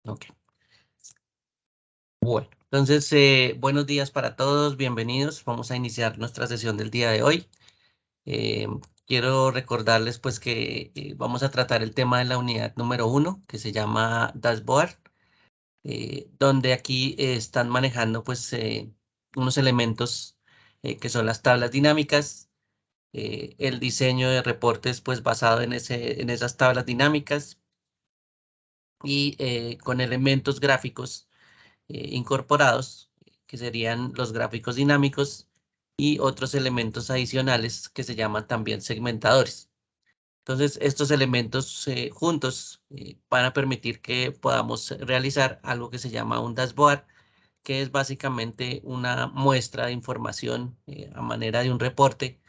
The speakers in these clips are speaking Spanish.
Ok. Bueno, entonces, buenos días para todos, bienvenidos. Vamos a iniciar nuestra sesión del día de hoy. Eh, Quiero recordarles pues que vamos a tratar el tema de la unidad número 1, que se llama Dashboard, donde aquí están manejando pues unos elementos que son las tablas dinámicas, el diseño de reportes pues basado en esas tablas dinámicas y con elementos gráficos incorporados, que serían los gráficos dinámicos y otros elementos adicionales que se llaman también segmentadores. Entonces, estos elementos juntos van a permitir que podamos realizar algo que se llama un dashboard, que es básicamente una muestra de información a manera de un reporte,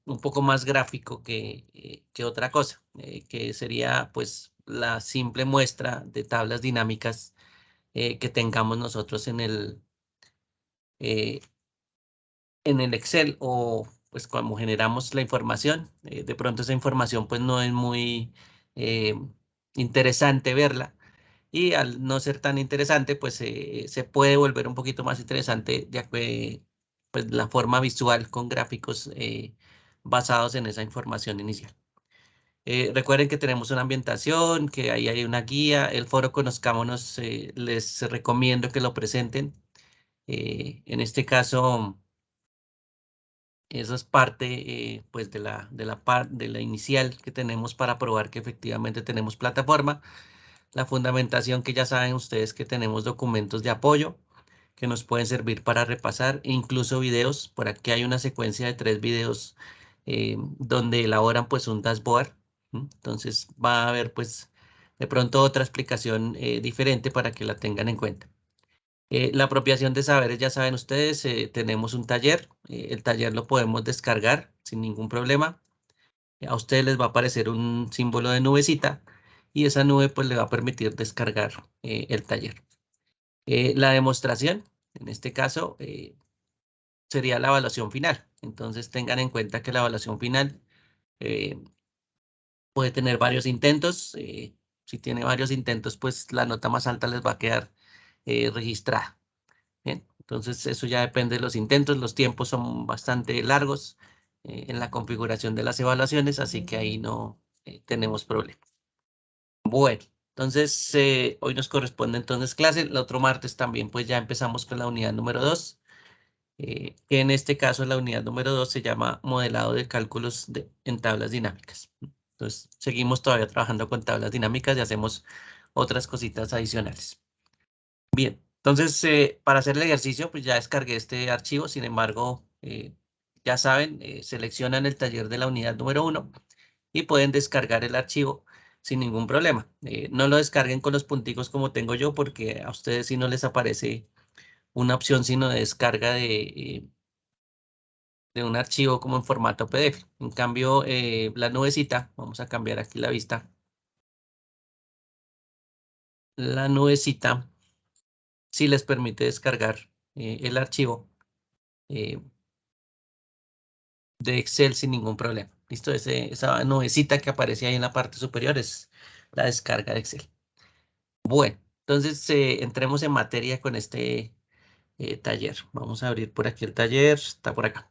un poco más gráfico que otra cosa, que sería pues la simple muestra de tablas dinámicas que tengamos nosotros eh, en el Excel o pues cuando generamos la información. De pronto esa información pues no es muy eh, interesante verla, y al no ser tan interesante pues se puede volver un poquito más interesante ya que pues la forma visual con gráficos basados en esa información inicial. Recuerden que tenemos una ambientación, que ahí hay una guía, el foro Conozcámonos, les recomiendo que lo presenten. En este caso, eso es parte pues de la inicial que tenemos para probar que efectivamente tenemos plataforma. La fundamentación, que ya saben ustedes que tenemos documentos de apoyo que nos pueden servir para repasar, e incluso videos. Por aquí hay una secuencia de 3 videos donde elaboran pues un dashboard. Entonces va a haber pues de pronto otra explicación diferente para que la tengan en cuenta. La apropiación de saberes, ya saben ustedes, tenemos un taller. El taller lo podemos descargar sin ningún problema. A ustedes les va a aparecer un símbolo de nubecita y esa nube pues le va a permitir descargar el taller. La demostración, en este caso, sería la evaluación final. Entonces tengan en cuenta que la evaluación final eh, puede tener varios intentos. Si tiene varios intentos, pues la nota más alta les va a quedar registrada. Bien, entonces eso ya depende de los intentos. Los tiempos son bastante largos en la configuración de las evaluaciones, así que ahí no tenemos problema. Bueno, entonces hoy nos corresponde entonces clase. El otro martes también pues ya empezamos con la unidad número 2, que en este caso la unidad número 2 se llama modelado de cálculos en tablas dinámicas. Entonces seguimos todavía trabajando con tablas dinámicas y hacemos otras cositas adicionales. Bien, entonces para hacer el ejercicio pues ya descargué este archivo. Sin embargo, ya saben, seleccionan el taller de la unidad número 1 y pueden descargar el archivo sin ningún problema. No lo descarguen con los punticos como tengo yo, porque a ustedes sí no les aparece una opción sino de descarga de un archivo como en formato PDF. En cambio, la nubecita, vamos a cambiar aquí la vista. La nubecita sí les permite descargar el archivo eh, de Excel sin ningún problema. ¿Listo? Esa nubecita que aparece ahí en la parte superior es la descarga de Excel. Bueno, entonces entremos en materia con este taller. Vamos a abrir por aquí el taller, está por acá.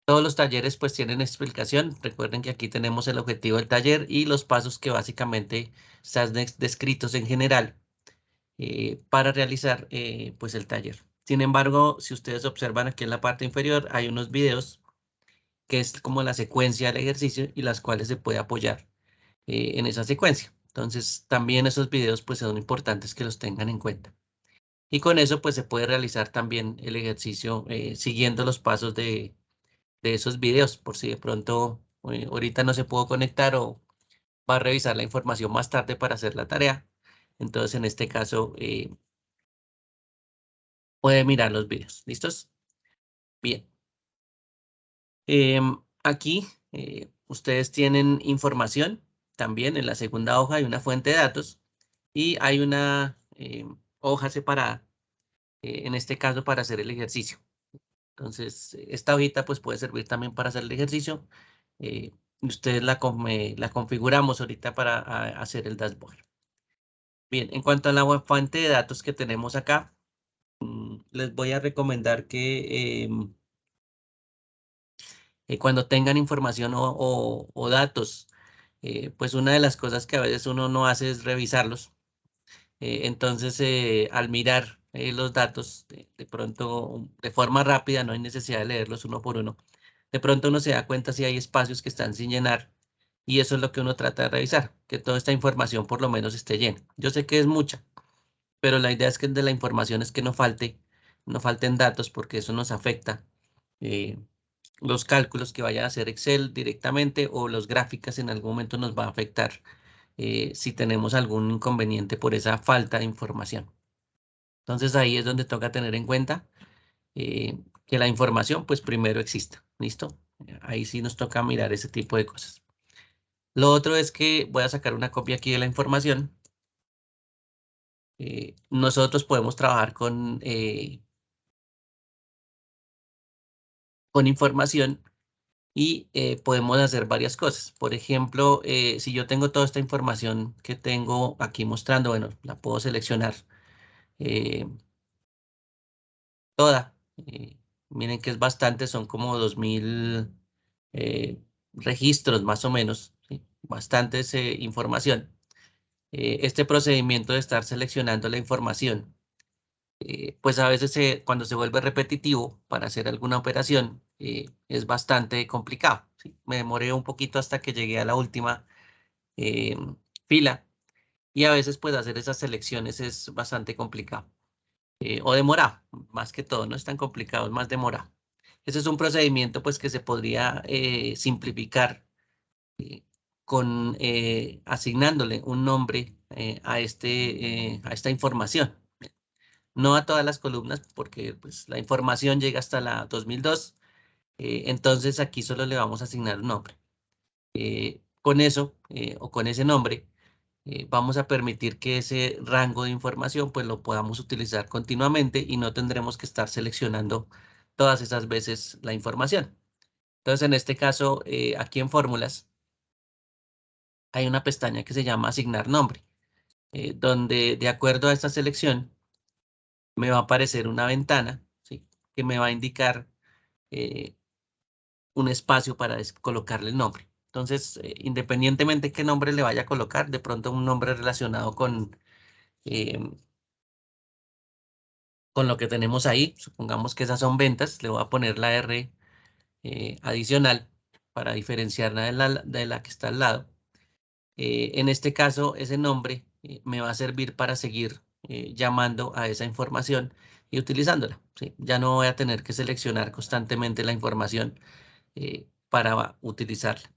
Todos los talleres pues tienen explicación. Recuerden que aquí tenemos el objetivo del taller y los pasos que básicamente están descritos en general para realizar pues el taller. Sin embargo, si ustedes observan aquí en la parte inferior, hay unos videos que es como la secuencia del ejercicio y las cuales se puede apoyar en esa secuencia. Entonces, también esos videos pues son importantes que los tengan en cuenta. Y con eso pues se puede realizar también el ejercicio siguiendo los pasos de esos videos, por si de pronto ahorita no se pudo conectar o va a revisar la información más tarde para hacer la tarea. Entonces, en este caso, puede mirar los videos. ¿Listos? Bien. Aquí ustedes tienen información. También en la segunda hoja hay una fuente de datos y hay una hoja separada, en este caso para hacer el ejercicio. Entonces, esta hojita pues puede servir también para hacer el ejercicio. Ustedes la configuramos ahorita para hacer el dashboard. Bien, en cuanto a la fuente de datos que tenemos acá, les voy a recomendar que cuando tengan información o datos, pues una de las cosas que a veces uno no hace es revisarlos. Entonces, al mirar los datos, de pronto, de forma rápida, no hay necesidad de leerlos uno por uno. De pronto uno se da cuenta si hay espacios que están sin llenar y eso es lo que uno trata de revisar, que toda esta información por lo menos esté llena. Yo sé que es mucha, pero la idea es que de la información es que no falten datos porque eso nos afecta eh, los cálculos que vaya a hacer Excel directamente o los gráficas en algún momento nos va a afectar si tenemos algún inconveniente por esa falta de información. Entonces ahí es donde toca tener en cuenta que la información pues primero exista, ¿listo? Ahí sí nos toca mirar ese tipo de cosas. Lo otro es que voy a sacar una copia aquí de la información. Nosotros podemos trabajar con información y podemos hacer varias cosas. Por ejemplo, si yo tengo toda esta información que tengo aquí mostrando, bueno, la puedo seleccionar eh, toda. Miren que es bastante, son como 2000 registros más o menos, ¿sí? Bastantes información. Este procedimiento de estar seleccionando la información, pues a veces cuando se vuelve repetitivo para hacer alguna operación, es bastante complicado, ¿sí? Me demoré un poquito hasta que llegué a la última eh, fila y a veces pues hacer esas selecciones es bastante complicado o demorado, más que todo, no es tan complicado, es más demorado. Ese es un procedimiento pues que se podría simplificar eh, con asignándole un nombre a esta información. No a todas las columnas porque pues, la información llega hasta la 2002, entonces aquí solo le vamos a asignar un nombre. Con eso o con ese nombre vamos a permitir que ese rango de información pues lo podamos utilizar continuamente y no tendremos que estar seleccionando todas esas veces la información. Entonces, en este caso, aquí en fórmulas, hay una pestaña que se llama asignar nombre, donde de acuerdo a esta selección me va a aparecer una ventana, ¿sí? Que me va a indicar eh, un espacio para colocarle el nombre. Entonces, independientemente qué nombre le vaya a colocar, de pronto un nombre relacionado eh, con lo que tenemos ahí, supongamos que esas son ventas, le voy a poner la R adicional para diferenciarla de la que está al lado. En este caso, ese nombre me va a servir para seguir llamando a esa información y utilizándola, ¿sí? Ya no voy a tener que seleccionar constantemente la información para utilizarla.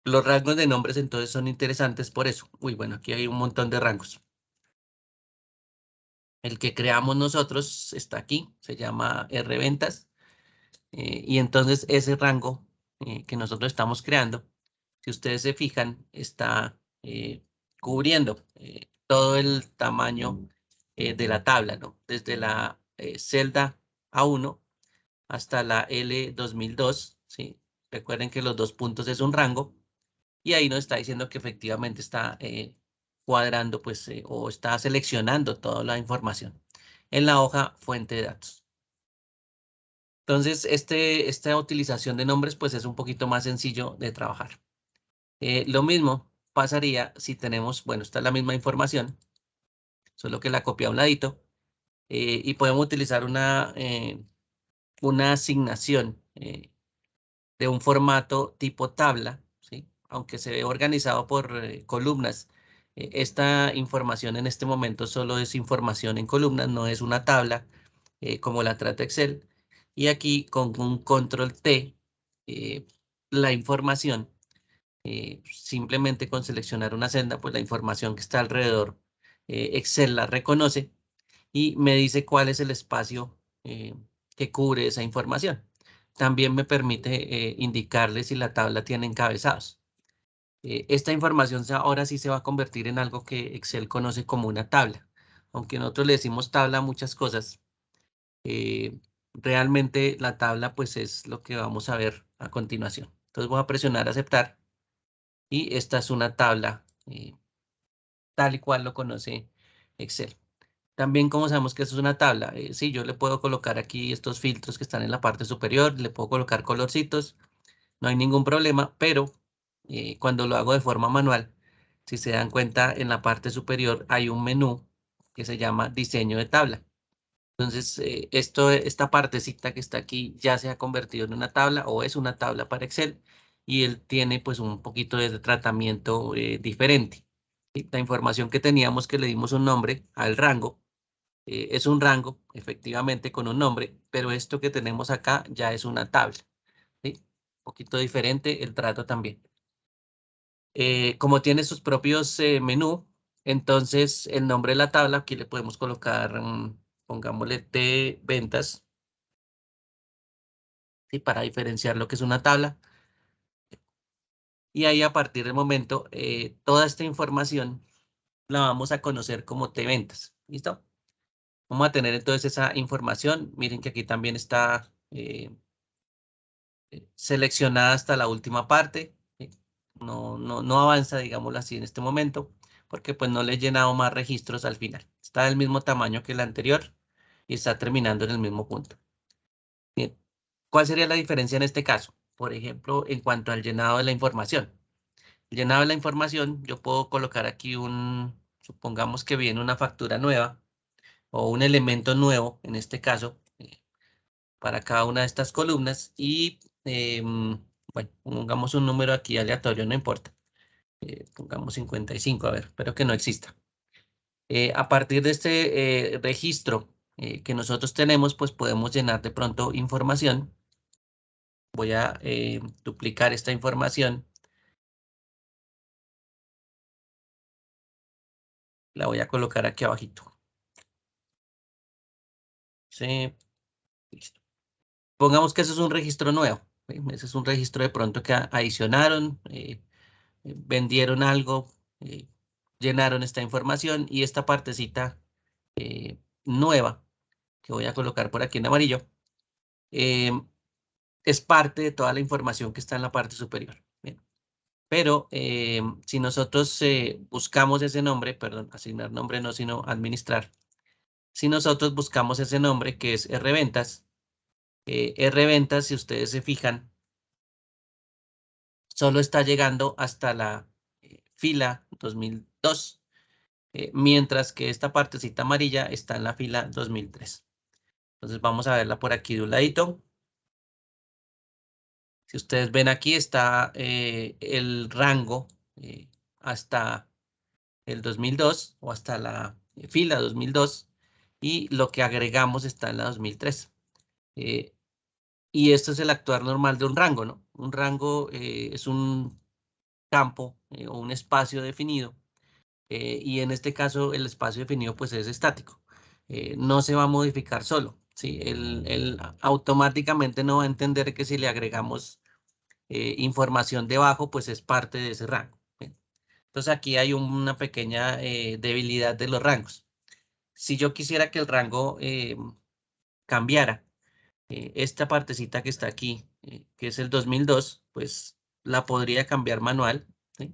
Los rangos de nombres entonces son interesantes por eso. Uy, bueno, aquí hay un montón de rangos. El que creamos nosotros está aquí, se llama rventas. Y entonces ese rango que nosotros estamos creando, si ustedes se fijan, está cubriendo todo el tamaño de la tabla, ¿no? Desde la celda A1 hasta la L2002, ¿sí? Recuerden que los 2 puntos es un rango y ahí nos está diciendo que efectivamente está cuadrando, pues, o está seleccionando toda la información en la hoja fuente de datos. Entonces, esta utilización de nombres pues es un poquito más sencillo de trabajar. Lo mismo pasaría si tenemos, bueno, esta es la misma información, solo que la copia a un ladito, y podemos utilizar una asignación de un formato tipo tabla, ¿sí? Aunque se ve organizado por columnas. Esta información en este momento solo es información en columnas, no es una tabla como la trata Excel. Y aquí con un control T, eh, la información, simplemente con seleccionar una celda, pues la información que está alrededor, Excel la reconoce y me dice cuál es el espacio que cubre esa información. También me permite indicarle si la tabla tiene encabezados. Esta información ahora sí se va a convertir en algo que Excel conoce como una tabla. Aunque nosotros le decimos tabla a muchas cosas, eh, realmente la tabla pues es lo que vamos a ver a continuación. Entonces voy a presionar aceptar y esta es una tabla tal y cual lo conoce Excel. También, como sabemos que eso es una tabla, sí, yo le puedo colocar aquí estos filtros que están en la parte superior, le puedo colocar colorcitos, no hay ningún problema, pero cuando lo hago de forma manual, si se dan cuenta, en la parte superior hay un menú que se llama diseño de tabla. Entonces, esta partecita que está aquí ya se ha convertido en una tabla o es una tabla para Excel y él tiene pues un poquito de tratamiento diferente. ¿Sí? La información que teníamos que le dimos un nombre al rango, es un rango efectivamente con un nombre, pero esto que tenemos acá ya es una tabla. ¿Sí? Un poquito diferente el trato también. Como tiene sus propios menú, entonces el nombre de la tabla, aquí le podemos colocar, pongámosle de ventas, ¿sí? Para diferenciar lo que es una tabla. Y ahí a partir del momento, toda esta información la vamos a conocer como T ventas. ¿Listo? Vamos a tener entonces esa información. Miren que aquí también está seleccionada hasta la última parte. ¿Sí? No avanza, digámoslo así, en este momento, porque pues no le he llenado más registros al final. Está del mismo tamaño que el anterior y está terminando en el mismo punto. Bien, ¿cuál sería la diferencia en este caso? Por ejemplo, en cuanto al llenado de la información. El llenado de la información, yo puedo colocar aquí supongamos que viene una factura nueva o un elemento nuevo, en este caso, para cada una de estas columnas y, bueno, pongamos un número aquí aleatorio, no importa. Pongamos 55, a ver, espero que no exista. A partir de este registro que nosotros tenemos, pues podemos llenar de pronto información. Voy a duplicar esta información. La voy a colocar aquí abajito. Sí, listo. Pongamos que eso es un registro nuevo. ¿Sí? Ese es un registro de pronto que adicionaron, vendieron algo, eh, llenaron esta información y esta partecita nueva que voy a colocar por aquí en amarillo eh, es parte de toda la información que está en la parte superior. Bien. Pero si nosotros buscamos ese nombre, perdón, asignar nombre no, sino administrar. Si nosotros buscamos ese nombre que es RVentas, RVentas, si ustedes se fijan, solo está llegando hasta la fila 2002, mientras que esta partecita amarilla está en la fila 2003. Entonces vamos a verla por aquí de un ladito. Si ustedes ven aquí está el rango hasta el 2002 o hasta la fila 2002 y lo que agregamos está en la 2003. Y esto es el actuar normal de un rango, ¿no? Un rango es un campo o un espacio definido y en este caso el espacio definido pues es estático. No se va a modificar solo, ¿sí? Él automáticamente no va a entender que si le agregamos información debajo pues es parte de ese rango. Bien. Entonces aquí hay una pequeña debilidad de los rangos. Si yo quisiera que el rango cambiara, esta partecita que está aquí, que es el 2002, pues la podría cambiar manual. ¿Sí?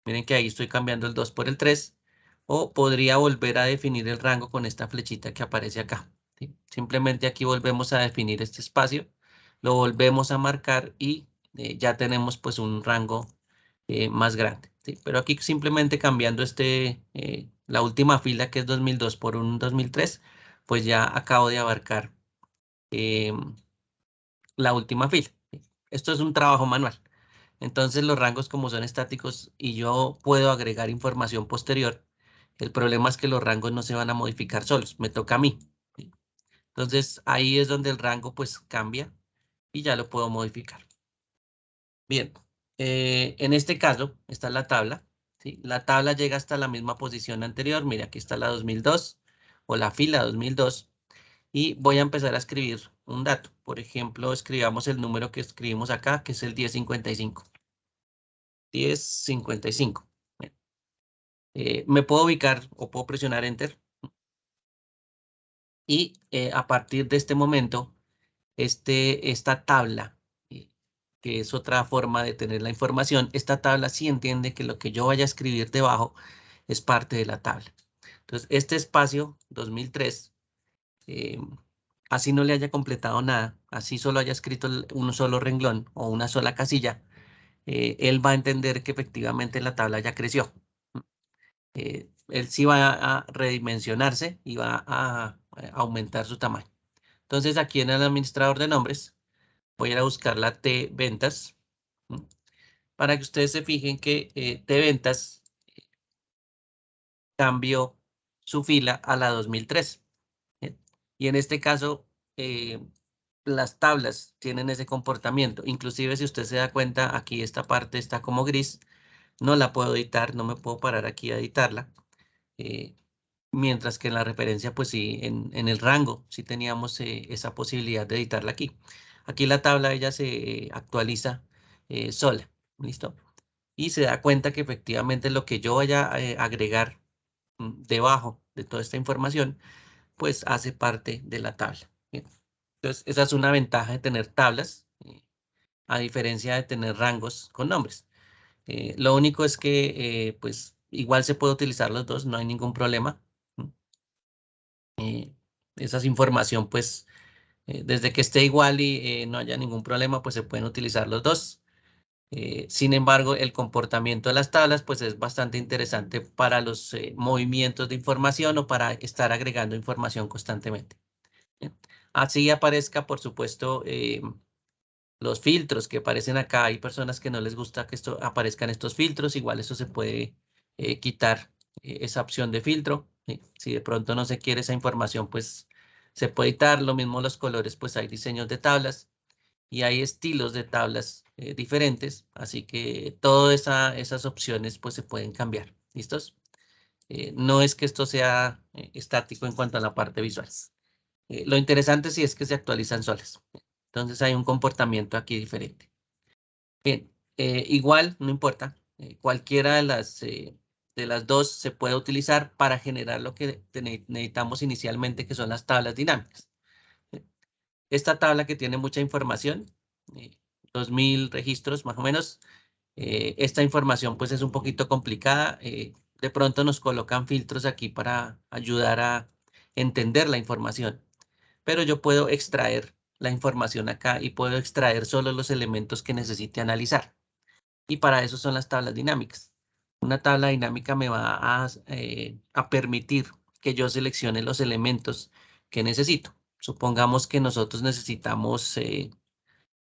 Miren que ahí estoy cambiando el 2 por el 3. O podría volver a definir el rango con esta flechita que aparece acá. ¿Sí? Simplemente aquí volvemos a definir este espacio, lo volvemos a marcar y ya tenemos pues un rango más grande. ¿Sí? Pero aquí simplemente cambiando la última fila que es 2002 por un 2003, pues ya acabo de abarcar la última fila. ¿Sí? Esto es un trabajo manual. Entonces los rangos como son estáticos y yo puedo agregar información posterior, el problema es que los rangos no se van a modificar solos, me toca a mí. ¿Sí? Entonces ahí es donde el rango pues cambia y ya lo puedo modificar. Bien, en este caso está la tabla. ¿Sí? La tabla llega hasta la misma posición anterior. Mira, aquí está la 2002 o la fila 2002 y voy a empezar a escribir un dato. Por ejemplo, escribamos el número que escribimos acá, que es el 1055. 1055. Bien. Me puedo ubicar o puedo presionar Enter y a partir de este momento, esta tabla, que es otra forma de tener la información, esta tabla sí entiende que lo que yo vaya a escribir debajo es parte de la tabla. Entonces, este espacio 2003, así no le haya completado nada, así solo haya escrito un solo renglón o una sola casilla, él va a entender que efectivamente la tabla ya creció. Él sí va a redimensionarse y va a aumentar su tamaño. Entonces, aquí en el administrador de nombres, voy a ir a buscar la T ventas, para que ustedes se fijen que T ventas cambió su fila a la 2003. Y en este caso, las tablas tienen ese comportamiento. Inclusive si usted se da cuenta, aquí esta parte está como gris, no la puedo editar, no me puedo parar aquí a editarla. Mientras que en la referencia, pues sí, en el rango, sí teníamos esa posibilidad de editarla aquí. Aquí la tabla ella se actualiza sola, ¿listo? Y se da cuenta que efectivamente lo que yo vaya a agregar debajo de toda esta información, pues hace parte de la tabla. Bien. Entonces, esa es una ventaja de tener tablas, a diferencia de tener rangos con nombres. Lo único es que, pues, igual se puede utilizar los dos, no hay ningún problema. Esa es información, pues, desde que esté igual y no haya ningún problema, pues se pueden utilizar los dos. Sin embargo, el comportamiento de las tablas, pues, es bastante interesante para los movimientos de información o para estar agregando información constantemente. Bien. Así aparezca, por supuesto, los filtros que aparecen acá. Hay personas que no les gusta que esto aparezcan estos filtros. Igual eso se puede quitar esa opción de filtro. ¿Sí? Si de pronto no se quiere esa información, pues se puede quitar. Lo mismo los colores, pues hay diseños de tablas y hay estilos de tablas diferentes. Así que todas esas opciones pues se pueden cambiar. ¿Listos? No es que esto sea estático en cuanto a la parte visual. Lo interesante sí es que se actualizan solas. Entonces hay un comportamiento aquí diferente. Bien, igual, no importa. Cualquiera de las dos se puede utilizar para generar lo que necesitamos inicialmente, que son las tablas dinámicas. Esta tabla que tiene mucha información, 2000 registros más o menos, esta información pues es un poquito complicada. De pronto nos colocan filtros aquí para ayudar a entender la información, pero yo puedo extraer la información acá y puedo extraer solo los elementos que necesite analizar. Y para eso son las tablas dinámicas. Una tabla dinámica me va a permitir que yo seleccione los elementos que necesito. Supongamos que nosotros necesitamos,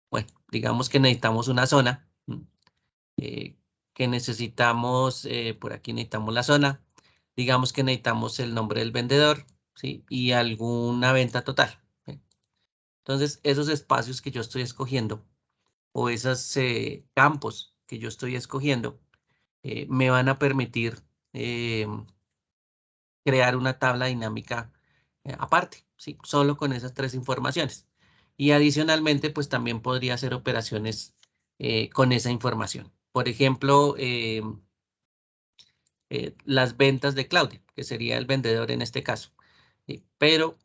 bueno, digamos que necesitamos una zona, eh, que necesitamos, por aquí necesitamos la zona, digamos que necesitamos el nombre del vendedor, ¿sí? Y alguna venta total. Entonces, esos espacios que yo estoy escogiendo o esos campos que yo estoy escogiendo me van a permitir crear una tabla dinámica aparte, ¿sí? Solo con esas tres informaciones. Y adicionalmente, pues también podría hacer operaciones con esa información. Por ejemplo, las ventas de Claudia, que sería el vendedor en este caso. Pero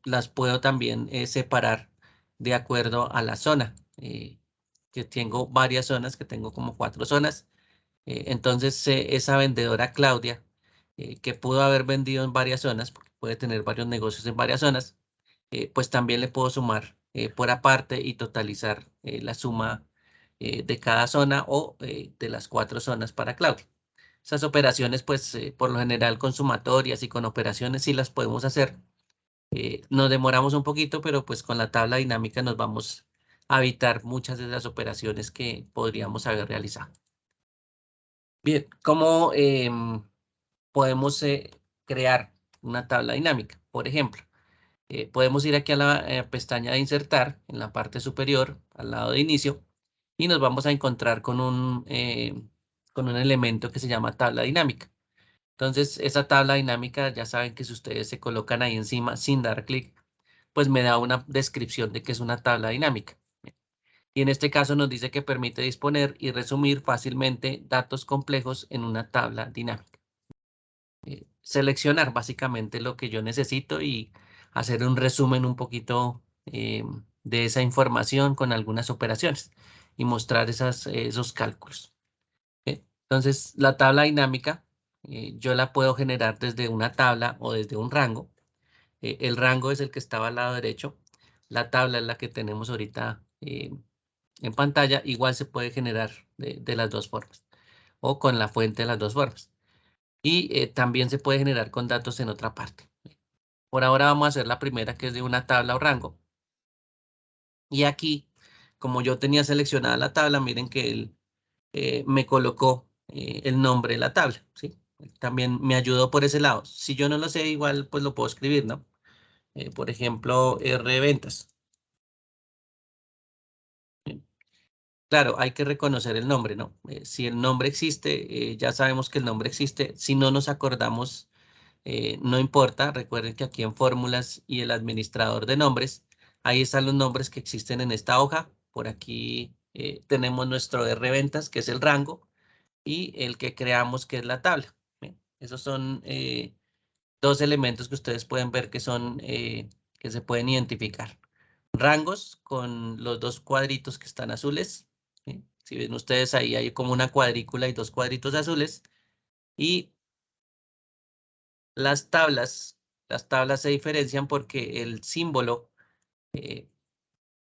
las puedo también separar de acuerdo a la zona, que tengo varias zonas, que tengo como 4 zonas. Entonces, esa vendedora Claudia, que pudo haber vendido en varias zonas, porque puede tener varios negocios en varias zonas, pues también le puedo sumar por aparte y totalizar la suma de cada zona o de las 4 zonas para Claudia. Esas operaciones, pues, por lo general con sumatorias y con operaciones sí las podemos hacer. Nos demoramos un poquito, pero pues con la tabla dinámica nos vamos a evitar muchas de las operaciones que podríamos haber realizado. Bien, ¿cómo podemos crear una tabla dinámica? Por ejemplo, podemos ir aquí a la pestaña de insertar en la parte superior, al lado de inicio, y nos vamos a encontrar con un elemento que se llama tabla dinámica. Entonces, esa tabla dinámica, ya saben que si ustedes se colocan ahí encima sin dar clic, pues me da una descripción de qué es una tabla dinámica. Y en este caso nos dice que permite disponer y resumir fácilmente datos complejos en una tabla dinámica. Seleccionar básicamente lo que yo necesito y hacer un resumen un poquito de esa información con algunas operaciones y mostrar esos cálculos. Entonces, la tabla dinámica yo la puedo generar desde una tabla o desde un rango. El rango es el que estaba al lado derecho. La tabla es la que tenemos ahorita en pantalla. Igual se puede generar de las dos formas o con la fuente de las dos formas. Y también se puede generar con datos en otra parte. Por ahora vamos a hacer la primera, que es de una tabla o rango. Y aquí, como yo tenía seleccionada la tabla, miren que él me colocó el nombre de la tabla, ¿sí? También me ayudó por ese lado. Si yo no lo sé, igual pues lo puedo escribir, ¿no? Por ejemplo, R ventas. Claro, hay que reconocer el nombre, ¿no? Si el nombre existe, ya sabemos que el nombre existe. Si no nos acordamos, no importa. Recuerden que aquí en fórmulas y el administrador de nombres, ahí están los nombres que existen en esta hoja. Por aquí tenemos nuestro R ventas, que es el rango, y el que creamos, que es la tabla. Bien, esos son dos elementos que ustedes pueden ver que son que se pueden identificar. Rangos con los dos cuadritos que están azules. ¿Sí? Si ven ustedes ahí hay como una cuadrícula y dos cuadritos azules. Y las tablas se diferencian porque el símbolo eh,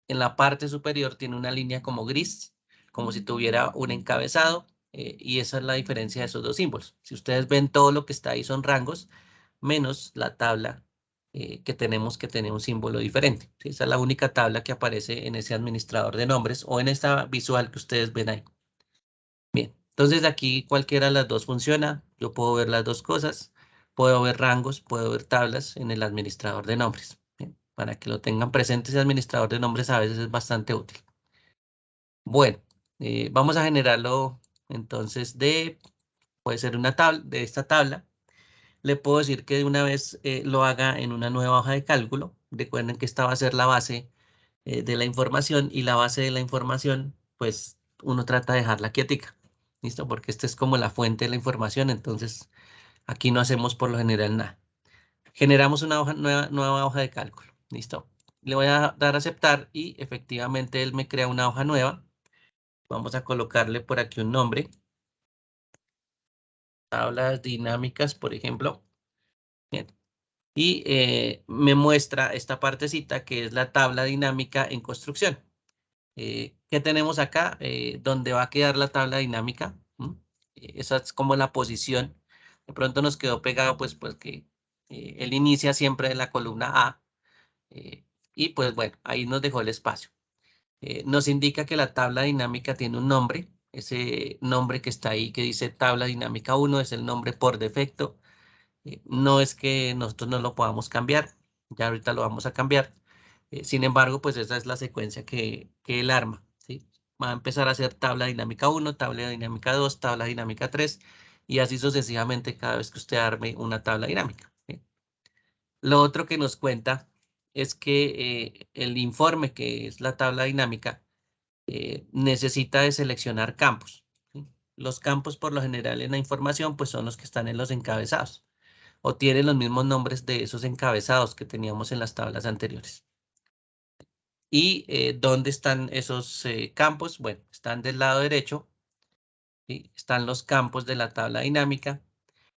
en la parte superior tiene una línea como gris, como si tuviera un encabezado, y esa es la diferencia de esos dos símbolos. Si ustedes ven, todo lo que está ahí son rangos, menos la tabla que tenemos que tener un símbolo diferente. ¿Sí? Esa es la única tabla que aparece en ese administrador de nombres o en esta visual que ustedes ven ahí. Bien, entonces aquí cualquiera de las dos funciona. Yo puedo ver las dos cosas. Puedo ver rangos, puedo ver tablas en el administrador de nombres. Bien, para que lo tengan presente, ese administrador de nombres a veces es bastante útil. Bueno, vamos a generarlo entonces puede ser una tabla, de esta tabla. Le puedo decir que de una vez lo haga en una nueva hoja de cálculo. Recuerden que esta va a ser la base de la información, y la base de la información, pues uno trata de dejarla quietica. ¿Listo? Porque esta es como la fuente de la información, entonces aquí no hacemos por lo general nada. Generamos una nueva hoja de cálculo. ¿Listo? Le voy a dar a aceptar y efectivamente él me crea una hoja nueva. Vamos a colocarle por aquí un nombre. Tablas dinámicas, por ejemplo. Bien. Y me muestra esta partecita que es la tabla dinámica en construcción. ¿Qué tenemos acá? ¿Dónde va a quedar la tabla dinámica? ¿Mm? Esa es como la posición. De pronto nos quedó pegado pues porque él inicia siempre en la columna A. eh, y pues bueno, ahí nos dejó el espacio. Nos indica que la tabla dinámica tiene un nombre. Ese nombre que está ahí que dice tabla dinámica 1 es el nombre por defecto. No es que nosotros no lo podamos cambiar, ya ahorita lo vamos a cambiar. Sin embargo, pues esa es la secuencia que él arma, ¿sí? Va a empezar a hacer tabla dinámica 1, tabla dinámica 2, tabla dinámica 3, y así sucesivamente cada vez que usted arme una tabla dinámica, ¿sí? Lo otro que nos cuenta es que el informe, que es la tabla dinámica, necesita de seleccionar campos, ¿sí? Los campos por lo general en la información pues son los que están en los encabezados o tienen los mismos nombres de esos encabezados que teníamos en las tablas anteriores. ¿Y dónde están esos campos? Bueno, están del lado derecho, ¿sí? Están los campos de la tabla dinámica,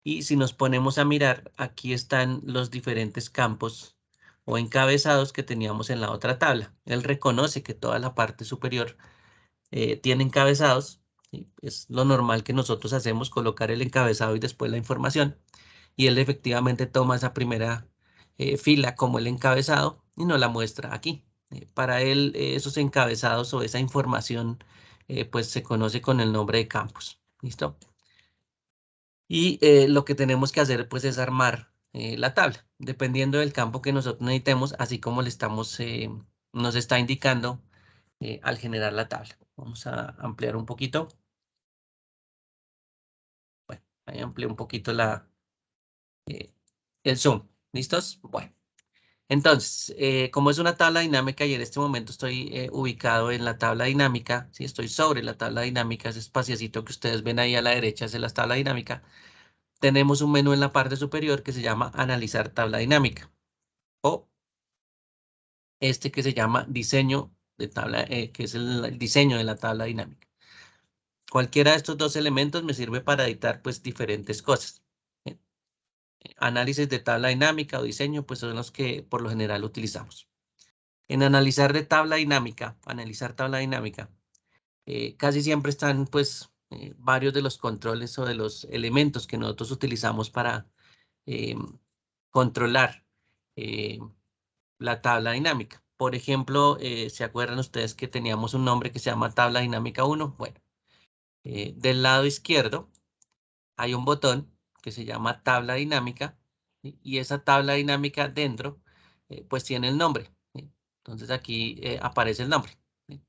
y si nos ponemos a mirar, aquí están los diferentes campos o encabezados que teníamos en la otra tabla. Él reconoce que toda la parte superior tiene encabezados, ¿sí? Es lo normal que nosotros hacemos, colocar el encabezado y después la información. Y él efectivamente toma esa primera fila como el encabezado y nos la muestra aquí. Para él, esos encabezados o esa información, pues se conoce con el nombre de campos. ¿Listo? Y lo que tenemos que hacer, pues, es armar la tabla, dependiendo del campo que nosotros necesitemos, así como le estamos, nos está indicando al generar la tabla. Vamos a ampliar un poquito. Bueno, ahí amplié un poquito el zoom. ¿Listos? Bueno. Entonces, como es una tabla dinámica y en este momento estoy ubicado en la tabla dinámica, si estoy sobre la tabla dinámica, ese espaciecito que ustedes ven ahí a la derecha es de la tabla dinámica, tenemos un menú en la parte superior que se llama Analizar tabla dinámica, o este que se llama Diseño de tabla, que es el diseño de la tabla dinámica. Cualquiera de estos dos elementos me sirve para editar pues diferentes cosas. análisis de tabla dinámica o diseño, pues son los que por lo general utilizamos. En analizar tabla dinámica, casi siempre están pues varios de los controles o de los elementos que nosotros utilizamos para controlar la tabla dinámica. Por ejemplo, ¿se acuerdan ustedes que teníamos un nombre que se llama tabla dinámica 1? Bueno, del lado izquierdo hay un botón que se llama tabla dinámica, ¿sí? Y esa tabla dinámica dentro pues tiene el nombre, ¿sí? Entonces aquí aparece el nombre, ¿sí?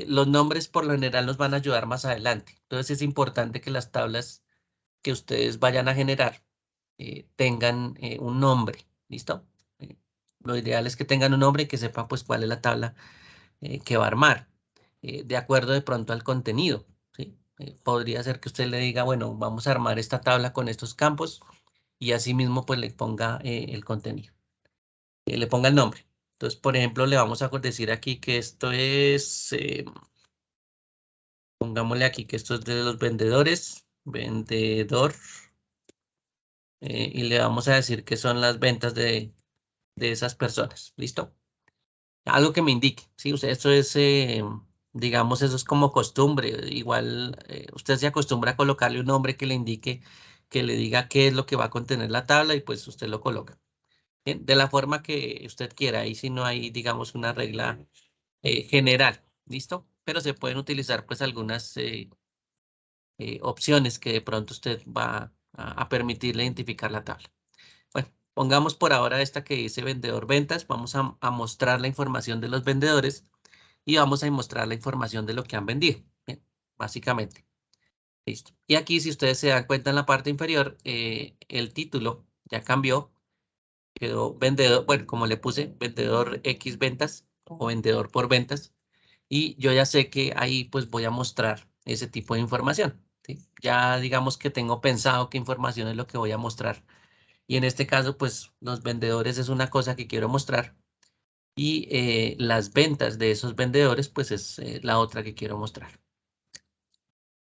Los nombres por lo general nos van a ayudar más adelante. Entonces es importante que las tablas que ustedes vayan a generar tengan un nombre, ¿listo? Lo ideal es que tengan un nombre y que sepan pues cuál es la tabla que va a armar, de acuerdo de pronto al contenido, ¿sí? Podría ser que usted le diga, bueno, vamos a armar esta tabla con estos campos y asimismo pues le ponga el contenido, le ponga el nombre. Entonces, por ejemplo, le vamos a decir aquí que esto es, pongámosle aquí que esto es de los vendedores, vendedor, y le vamos a decir que son las ventas de esas personas, ¿listo? Algo que me indique, ¿sí? Esto es, digamos, eso es como costumbre. Igual usted se acostumbra a colocarle un nombre que le indique, que le diga qué es lo que va a contener la tabla y pues usted lo coloca. Bien, de la forma que usted quiera. Ahí si no hay, digamos, una regla general, ¿listo? Pero se pueden utilizar pues algunas opciones que de pronto usted va a permitirle identificar la tabla. Bueno, pongamos por ahora esta que dice vendedor ventas. Vamos a mostrar la información de los vendedores y vamos a mostrar la información de lo que han vendido. Bien, básicamente. Listo. Y aquí, si ustedes se dan cuenta en la parte inferior, el título ya cambió. Quedó vendedor, bueno, como le puse, vendedor X ventas o vendedor por ventas. Y yo ya sé que ahí pues voy a mostrar ese tipo de información, ¿sí? Ya digamos que tengo pensado qué información es lo que voy a mostrar. Y en este caso, pues los vendedores es una cosa que quiero mostrar y las ventas de esos vendedores, pues es la otra que quiero mostrar.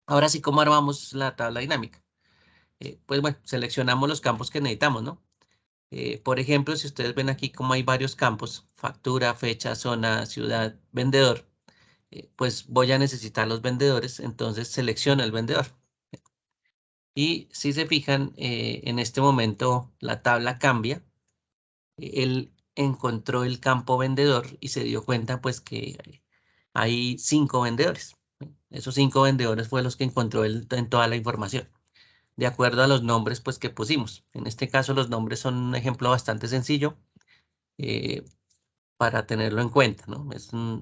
Ahora sí, ¿cómo armamos la tabla dinámica? Pues bueno, seleccionamos los campos que necesitamos, ¿no? Por ejemplo, si ustedes ven aquí como hay varios campos, factura, fecha, zona, ciudad, vendedor, pues voy a necesitar los vendedores, entonces selecciono el vendedor. Y si se fijan, en este momento la tabla cambia. Él encontró el campo vendedor y se dio cuenta pues que hay 5 vendedores. Esos 5 vendedores fue los que encontró él en toda la información, de acuerdo a los nombres pues que pusimos. En este caso los nombres son un ejemplo bastante sencillo eh, para tenerlo en cuenta, ¿no?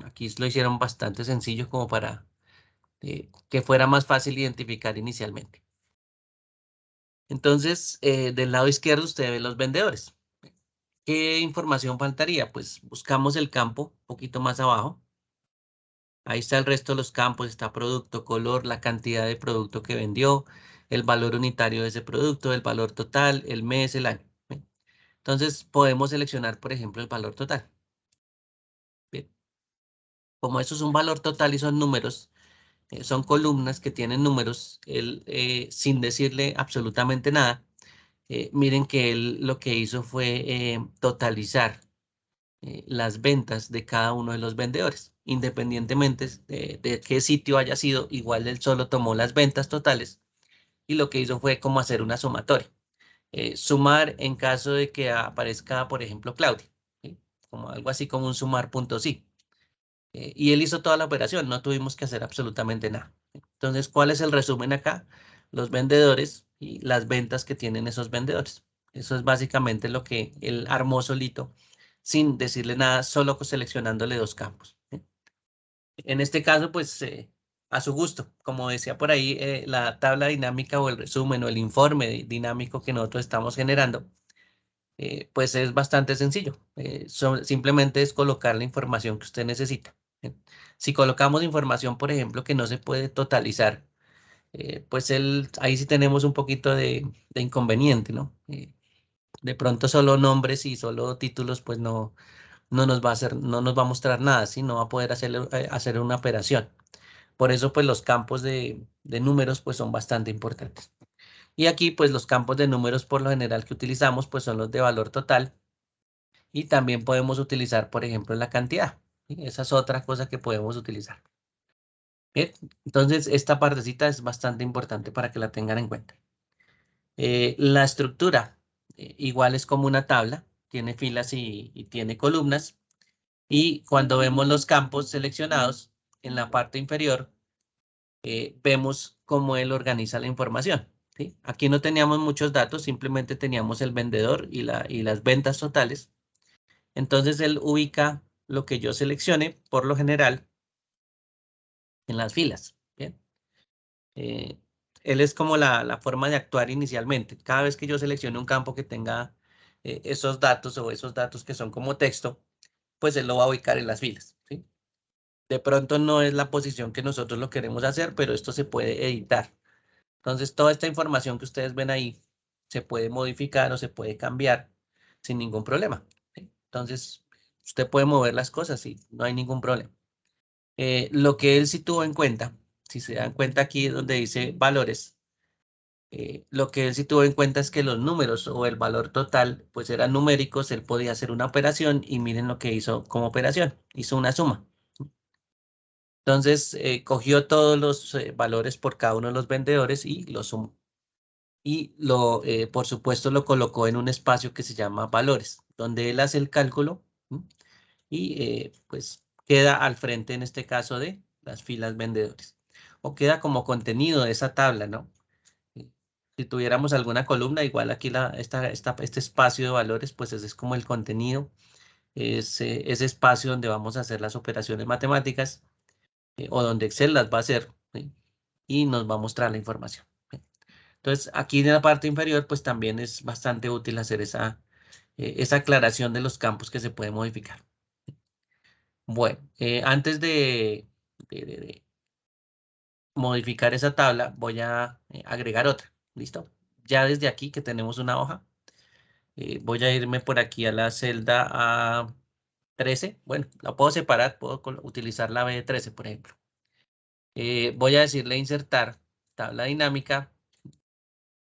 Aquí lo hicieron bastante sencillo como para que fuera más fácil identificar inicialmente. Entonces, del lado izquierdo usted ve los vendedores. ¿Qué información faltaría? Pues buscamos el campo un poquito más abajo. Ahí está el resto de los campos, está producto, color, la cantidad de producto que vendió, el valor unitario de ese producto, el valor total, el mes, el año. Bien. Entonces podemos seleccionar, por ejemplo, el valor total. Bien. Como eso es un valor total y son números, son columnas que tienen números, él, sin decirle absolutamente nada, miren que él lo que hizo fue totalizar las ventas de cada uno de los vendedores, independientemente de qué sitio haya sido. Igual él solo tomó las ventas totales y lo que hizo fue como hacer una sumatoria. Sumar en caso de que aparezca, por ejemplo, Claudia, ¿sí? Como algo así como un sumar.si. Y él hizo toda la operación, no tuvimos que hacer absolutamente nada. Entonces, ¿cuál es el resumen acá? Los vendedores y las ventas que tienen esos vendedores. Eso es básicamente lo que él armó solito, sin decirle nada, solo seleccionándole 2 campos. En este caso, pues a su gusto. Como decía por ahí, la tabla dinámica o el resumen o el informe dinámico que nosotros estamos generando, pues es bastante sencillo. Simplemente es colocar la información que usted necesita. Si colocamos información, por ejemplo, que no se puede totalizar, pues ahí sí tenemos un poquito de inconveniente, ¿no? De pronto solo nombres y solo títulos, pues no nos va a hacer, no nos va a mostrar nada, ¿sí? No va a poder hacer una operación. Por eso, pues los campos de números, pues son bastante importantes. Y aquí pues los campos de números por lo general que utilizamos pues son los de valor total. Y también podemos utilizar, por ejemplo, la cantidad. ¿Sí? Esa es otra cosa que podemos utilizar. Bien, entonces esta partecita es bastante importante para que la tengan en cuenta. La estructura igual es como una tabla, tiene filas y tiene columnas. Y cuando vemos los campos seleccionados en la parte inferior, vemos cómo él organiza la información. ¿Sí? Aquí no teníamos muchos datos, simplemente teníamos el vendedor y las ventas totales. Entonces él ubica lo que yo seleccione, por lo general, en las filas. ¿Bien? Eh, Él es como la forma de actuar inicialmente. Cada vez que yo seleccione un campo que tenga esos datos o esos datos que son como texto, pues él lo va a ubicar en las filas. ¿Sí? De pronto no es la posición que nosotros lo queremos hacer, pero esto se puede editar. Entonces, toda esta información que ustedes ven ahí se puede modificar o se puede cambiar sin ningún problema. ¿Sí? Entonces, usted puede mover las cosas y no hay ningún problema. Lo que él sí tuvo en cuenta, si se dan cuenta aquí donde dice valores, lo que él sí tuvo en cuenta es que los números o el valor total pues eran numéricos, él podía hacer una operación y miren lo que hizo como operación, hizo una suma. Entonces, cogió todos los valores por cada uno de los vendedores y los sumó. Y por supuesto, lo colocó en un espacio que se llama valores, donde él hace el cálculo. ¿Sí? Y pues queda al frente, en este caso, de las filas vendedores. O queda como contenido de esa tabla, ¿no? Si tuviéramos alguna columna, igual aquí este espacio de valores, pues ese es como el contenido, es ese espacio donde vamos a hacer las operaciones matemáticas o donde Excel las va a hacer, ¿sí? Y nos va a mostrar la información. ¿Sí? Entonces, aquí en la parte inferior, pues también es bastante útil hacer esa aclaración de los campos que se pueden modificar. Bueno, antes de modificar esa tabla, voy a agregar otra. ¿Listo? Ya desde aquí que tenemos una hoja, voy a irme por aquí a la celda A13. Bueno, la puedo separar, puedo utilizar la B13, por ejemplo. Voy a decirle insertar tabla dinámica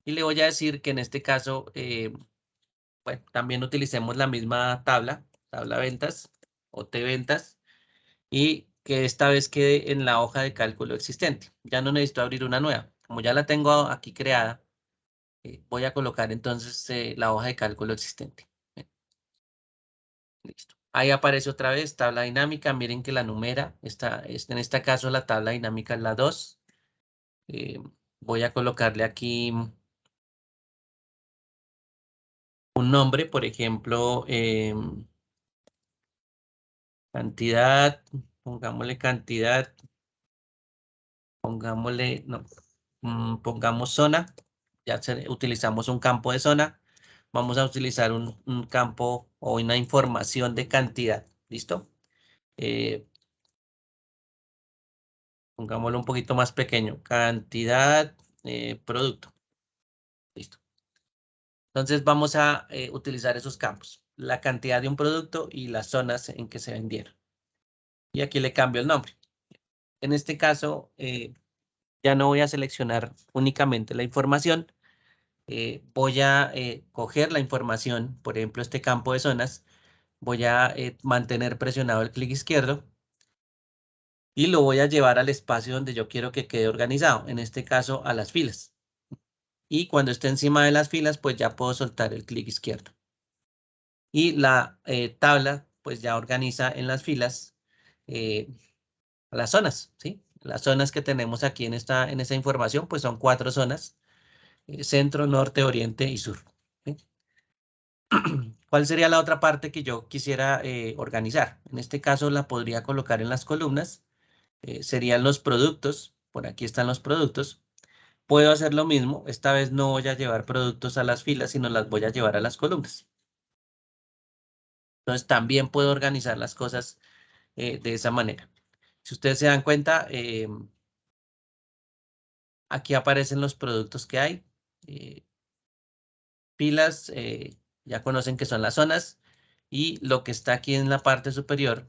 y le voy a decir que en este caso, bueno, también utilicemos la misma tabla ventas o T ventas, y que esta vez quede en la hoja de cálculo existente. Ya no necesito abrir una nueva. Como ya la tengo aquí creada, voy a colocar entonces la hoja de cálculo existente. Listo. Ahí aparece otra vez tabla dinámica. Miren que la numera en este caso la tabla dinámica es la 2. Eh, Voy a colocarle aquí un nombre, por ejemplo, cantidad, pongámosle cantidad, pongámosle, no, pongamos zona, ya utilizamos un campo de zona, vamos a utilizar un campo o una información de cantidad, ¿listo? Pongámoslo un poquito más pequeño, cantidad, producto, ¿listo? Entonces vamos a utilizar esos campos, la cantidad de un producto y las zonas en que se vendieron. Y aquí le cambio el nombre. En este caso, ya no voy a seleccionar únicamente la información, voy a coger la información, por ejemplo, este campo de zonas, voy a mantener presionado el clic izquierdo y lo voy a llevar al espacio donde yo quiero que quede organizado, en este caso a las filas. Y cuando esté encima de las filas, pues ya puedo soltar el clic izquierdo. Y la tabla, pues ya organiza en las filas eh, las zonas, ¿sí? Las zonas que tenemos aquí en esa información, pues son 4 zonas: centro, norte, oriente y sur. ¿Sí? ¿Cuál sería la otra parte que yo quisiera organizar? En este caso la podría colocar en las columnas. Serían los productos. Por aquí están los productos. Puedo hacer lo mismo. Esta vez no voy a llevar productos a las filas, sino las voy a llevar a las columnas. Entonces también puedo organizar las cosas de esa manera. Si ustedes se dan cuenta, aquí aparecen los productos que hay. Eh, Filas, ya conocen que son las zonas. Y lo que está aquí en la parte superior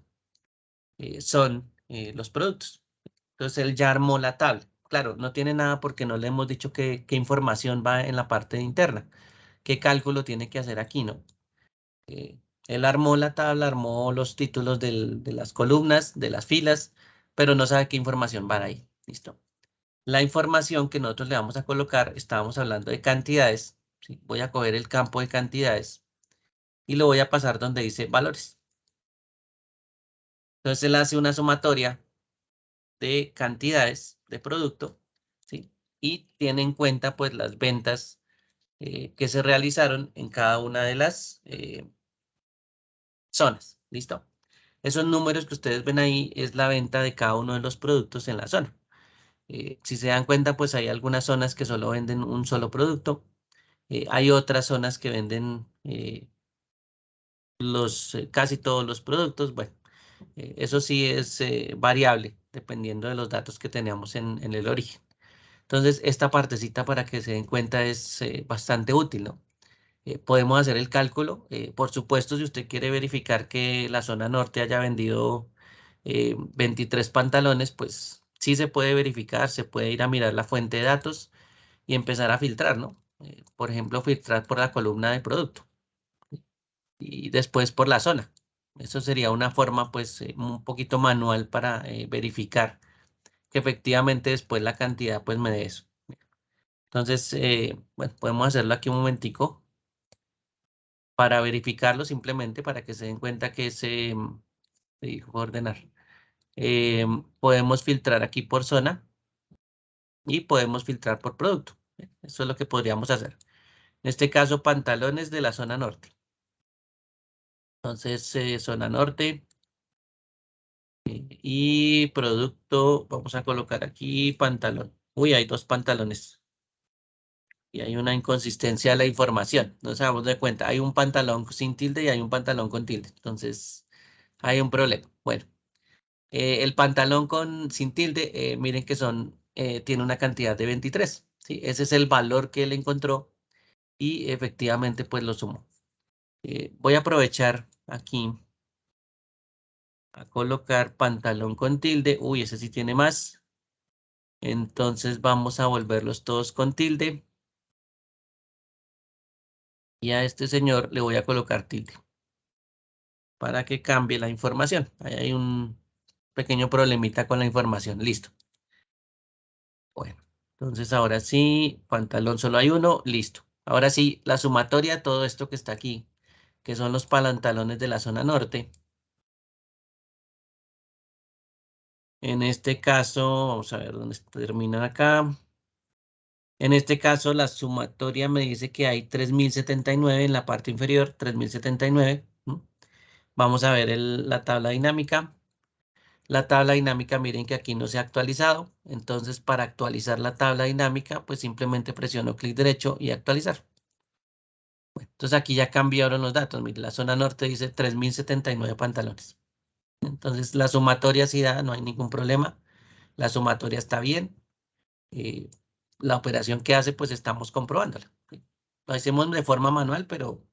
son los productos. Entonces él ya armó la tabla. claro, no tiene nada porque no le hemos dicho qué información va en la parte interna, qué cálculo tiene que hacer aquí, ¿no? Eh, Él armó la tabla, armó los títulos de las columnas, de las filas, pero no sabe qué información va ahí. ¿Listo? La información que nosotros le vamos a colocar, estábamos hablando de cantidades, ¿sí? Voy a coger el campo de cantidades y lo voy a pasar donde dice valores. Entonces él hace una sumatoria de cantidades de producto, ¿sí? Y tiene en cuenta pues las ventas que se realizaron en cada una de las zonas. ¿Listo? Esos números que ustedes ven ahí es la venta de cada uno de los productos en la zona. Si se dan cuenta, pues hay algunas zonas que solo venden un solo producto. Hay otras zonas que venden casi todos los productos. Bueno, eso sí es variable dependiendo de los datos que teníamos en el origen. Entonces, esta partecita para que se den cuenta es bastante útil, ¿no? Podemos hacer el cálculo. Por supuesto, si usted quiere verificar que la zona norte haya vendido 23 pantalones, pues sí se puede verificar, se puede ir a mirar la fuente de datos y empezar a filtrar, ¿no? Por ejemplo, filtrar por la columna de producto y después por la zona. Eso sería una forma, pues, un poquito manual para verificar que efectivamente después la cantidad, pues, me dé eso. Entonces, bueno, podemos hacerlo aquí un momentico para verificarlo simplemente para que se den cuenta que se dijo ordenar. Podemos filtrar aquí por zona y podemos filtrar por producto. Eso es lo que podríamos hacer. En este caso, pantalones de la zona norte. Entonces, zona norte y producto, vamos a colocar aquí pantalón. Uy, hay dos pantalones y hay una inconsistencia de la información. Nos damos de cuenta, hay un pantalón sin tilde y hay un pantalón con tilde. Entonces, hay un problema. Bueno, el pantalón sin tilde, miren que tiene una cantidad de 23. ¿Sí? Ese es el valor que él encontró y efectivamente pues lo sumó. Voy a aprovechar aquí a colocar pantalón con tilde. Uy, ese sí tiene más. Entonces vamos a volverlos todos con tilde. Y a este señor le voy a colocar tilde para que cambie la información. Ahí hay un pequeño problemita con la información. Listo. Bueno, entonces ahora sí, pantalón solo hay uno. Listo. Ahora sí, la sumatoria de todo esto que está aquí, que son los pantalones de la zona norte. En este caso, vamos a ver dónde termina acá. En este caso, la sumatoria me dice que hay 3079 en la parte inferior, 3079. Vamos a ver la tabla dinámica. La tabla dinámica, miren que aquí no se ha actualizado. Entonces, para actualizar la tabla dinámica, pues simplemente presiono clic derecho y actualizar. Bueno, entonces aquí ya cambiaron los datos. Miren, la zona norte dice 3079 pantalones. Entonces, la sumatoria sí da, no hay ningún problema. La sumatoria está bien. eh, la operación que hace, pues estamos comprobándola. ¿Sí? Lo hacemos de forma manual, pero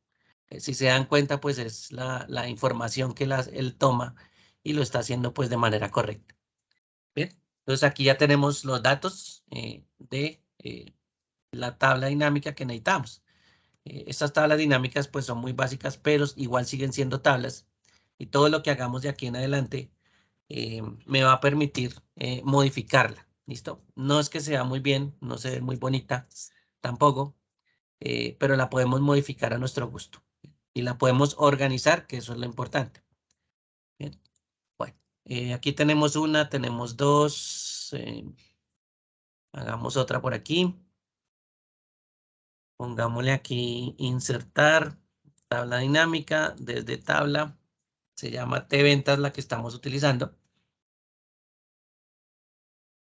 si se dan cuenta, pues es la información que él toma y lo está haciendo pues de manera correcta. Bien, entonces aquí ya tenemos los datos de la tabla dinámica que necesitamos. Estas tablas dinámicas pues son muy básicas, pero igual siguen siendo tablas y todo lo que hagamos de aquí en adelante me va a permitir modificarla. ¿Listo? No es que sea muy bien, no se ve muy bonita tampoco, pero la podemos modificar a nuestro gusto y la podemos organizar, que eso es lo importante. Bien, bueno, aquí tenemos una, tenemos dos, hagamos otra por aquí. Pongámosle aquí insertar tabla dinámica desde tabla. Se llama T-Ventas la que estamos utilizando.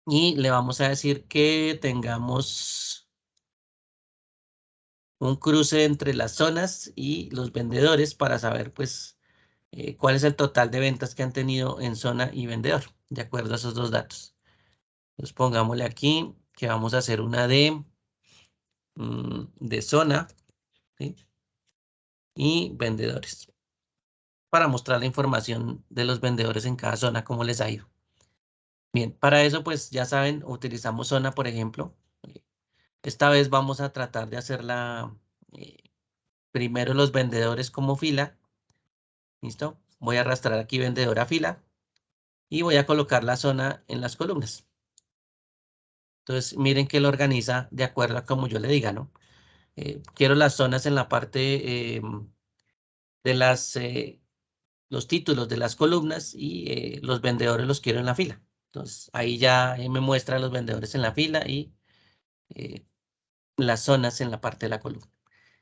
Y le vamos a decir que tengamos un cruce entre las zonas y los vendedores para saber pues cuál es el total de ventas que han tenido en zona y vendedor, de acuerdo a esos dos datos. Entonces pongámosle aquí que vamos a hacer una de zona, ¿sí? Y vendedores para mostrar la información de los vendedores en cada zona, cómo les ha ido. Bien, para eso pues ya saben, utilizamos zona, por ejemplo. Esta vez vamos a tratar de hacerla primero los vendedores como fila. ¿Listo? Voy a arrastrar aquí vendedor a fila y voy a colocar la zona en las columnas. Entonces, miren que lo organiza de acuerdo a como yo le diga, ¿no? Quiero las zonas en la parte de los títulos de las columnas y los vendedores los quiero en la fila. Entonces, ahí ya me muestra los vendedores en la fila y eh, las zonas en la parte de la columna.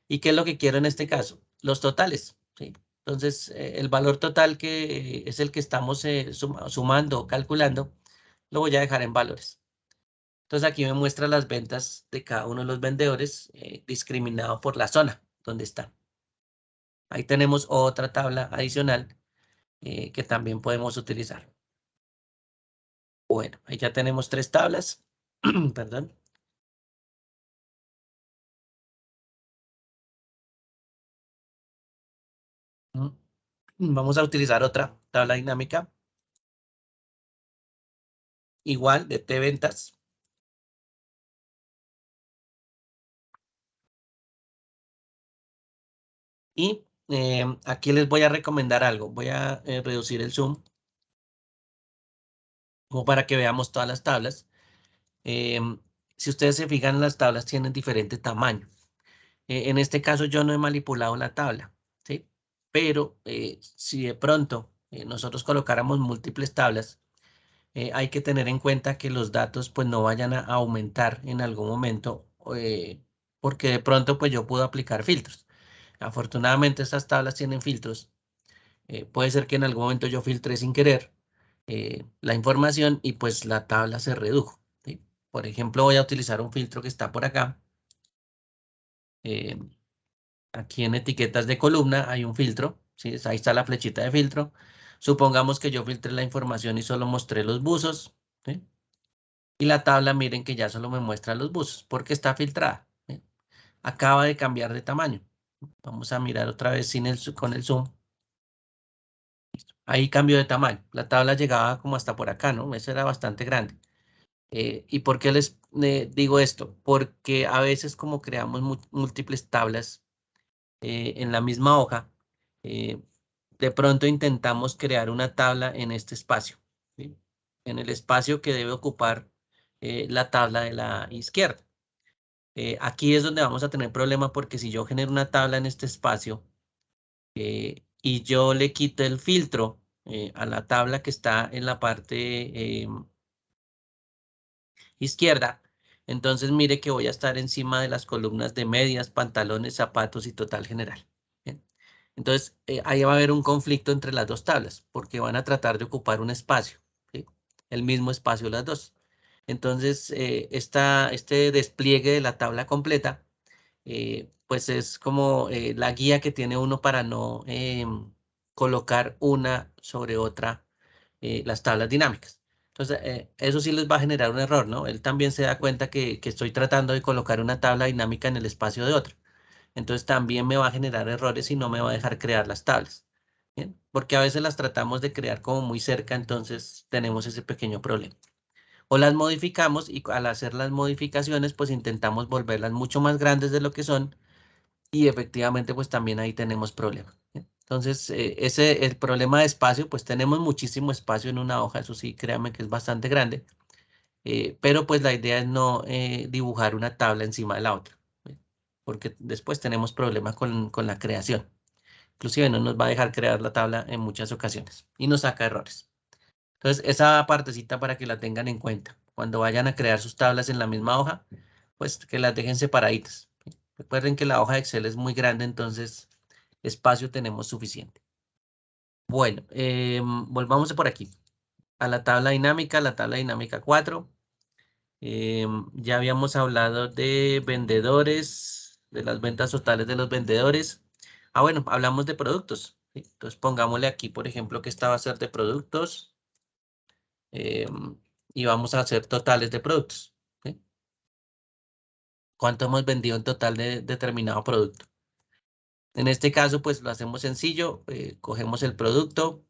¿Y qué es lo que quiero en este caso? Los totales, ¿sí? Entonces, el valor total que es el que estamos sumando o calculando, lo voy a dejar en valores. Entonces, aquí me muestra las ventas de cada uno de los vendedores discriminado por la zona donde está. Ahí tenemos otra tabla adicional que también podemos utilizar. Bueno, ahí ya tenemos 3 tablas. Perdón. Vamos a utilizar otra tabla dinámica, igual de T ventas. Y aquí les voy a recomendar algo. Voy a reducir el zoom como para que veamos todas las tablas. Si ustedes se fijan, las tablas tienen diferente tamaño. En este caso yo no he manipulado la tabla, ¿sí? Pero si de pronto nosotros colocáramos múltiples tablas, hay que tener en cuenta que los datos pues no vayan a aumentar en algún momento, porque de pronto pues yo puedo aplicar filtros. Afortunadamente estas tablas tienen filtros. Puede ser que en algún momento yo filtré sin querer la información y pues la tabla se redujo, ¿sí? Por ejemplo, voy a utilizar un filtro que está por acá. Eh, Aquí en etiquetas de columna hay un filtro, ¿sí? Ahí está la flechita de filtro. Supongamos que yo filtré la información y solo mostré los buzos, ¿sí? Y la tabla, miren que ya solo me muestra los buzos porque está filtrada, ¿sí? Acaba de cambiar de tamaño. Vamos a mirar otra vez con el zoom. Ahí cambió de tamaño. La tabla llegaba como hasta por acá, ¿no? Eso era bastante grande. ¿Y por qué les digo esto? Porque a veces como creamos múltiples tablas en la misma hoja, eh, de pronto intentamos crear una tabla en este espacio, ¿sí? En el espacio que debe ocupar la tabla de la izquierda. Aquí es donde vamos a tener problema porque si yo genero una tabla en este espacio y yo le quito el filtro a la tabla que está en la parte izquierda, entonces mire que voy a estar encima de las columnas de medias, pantalones, zapatos y total general. Bien. Entonces, ahí va a haber un conflicto entre las dos tablas, porque van a tratar de ocupar un espacio, ¿sí? El mismo espacio las dos. Entonces, este despliegue de la tabla completa, pues es como la guía que tiene uno para no colocar una sobre otra las tablas dinámicas. Entonces, eso sí les va a generar un error, ¿no? Él también se da cuenta que estoy tratando de colocar una tabla dinámica en el espacio de otra. Entonces, también me va a generar errores y no me va a dejar crear las tablas. ¿Bien? Porque a veces las tratamos de crear como muy cerca, entonces tenemos ese pequeño problema. O las modificamos y al hacer las modificaciones, pues intentamos volverlas mucho más grandes de lo que son y efectivamente pues también ahí tenemos problemas. Entonces, el problema de espacio, pues tenemos muchísimo espacio en una hoja, eso sí, créanme que es bastante grande, pero pues la idea es no dibujar una tabla encima de la otra, porque después tenemos problemas con la creación. Inclusive no nos va a dejar crear la tabla en muchas ocasiones y nos saca errores. Entonces, esa partecita para que la tengan en cuenta. Cuando vayan a crear sus tablas en la misma hoja, pues que las dejen separaditas. Recuerden que la hoja de Excel es muy grande, entonces espacio tenemos suficiente. Bueno, volvamos por aquí a la tabla dinámica 4. Ya habíamos hablado de vendedores, de las ventas totales de los vendedores. Ah, bueno, hablamos de productos, ¿sí? Entonces pongámosle aquí, por ejemplo, que esta va a ser de productos. Y vamos a hacer totales de productos, ¿sí? ¿Cuánto hemos vendido en total de determinado producto? En este caso, pues lo hacemos sencillo, cogemos el producto,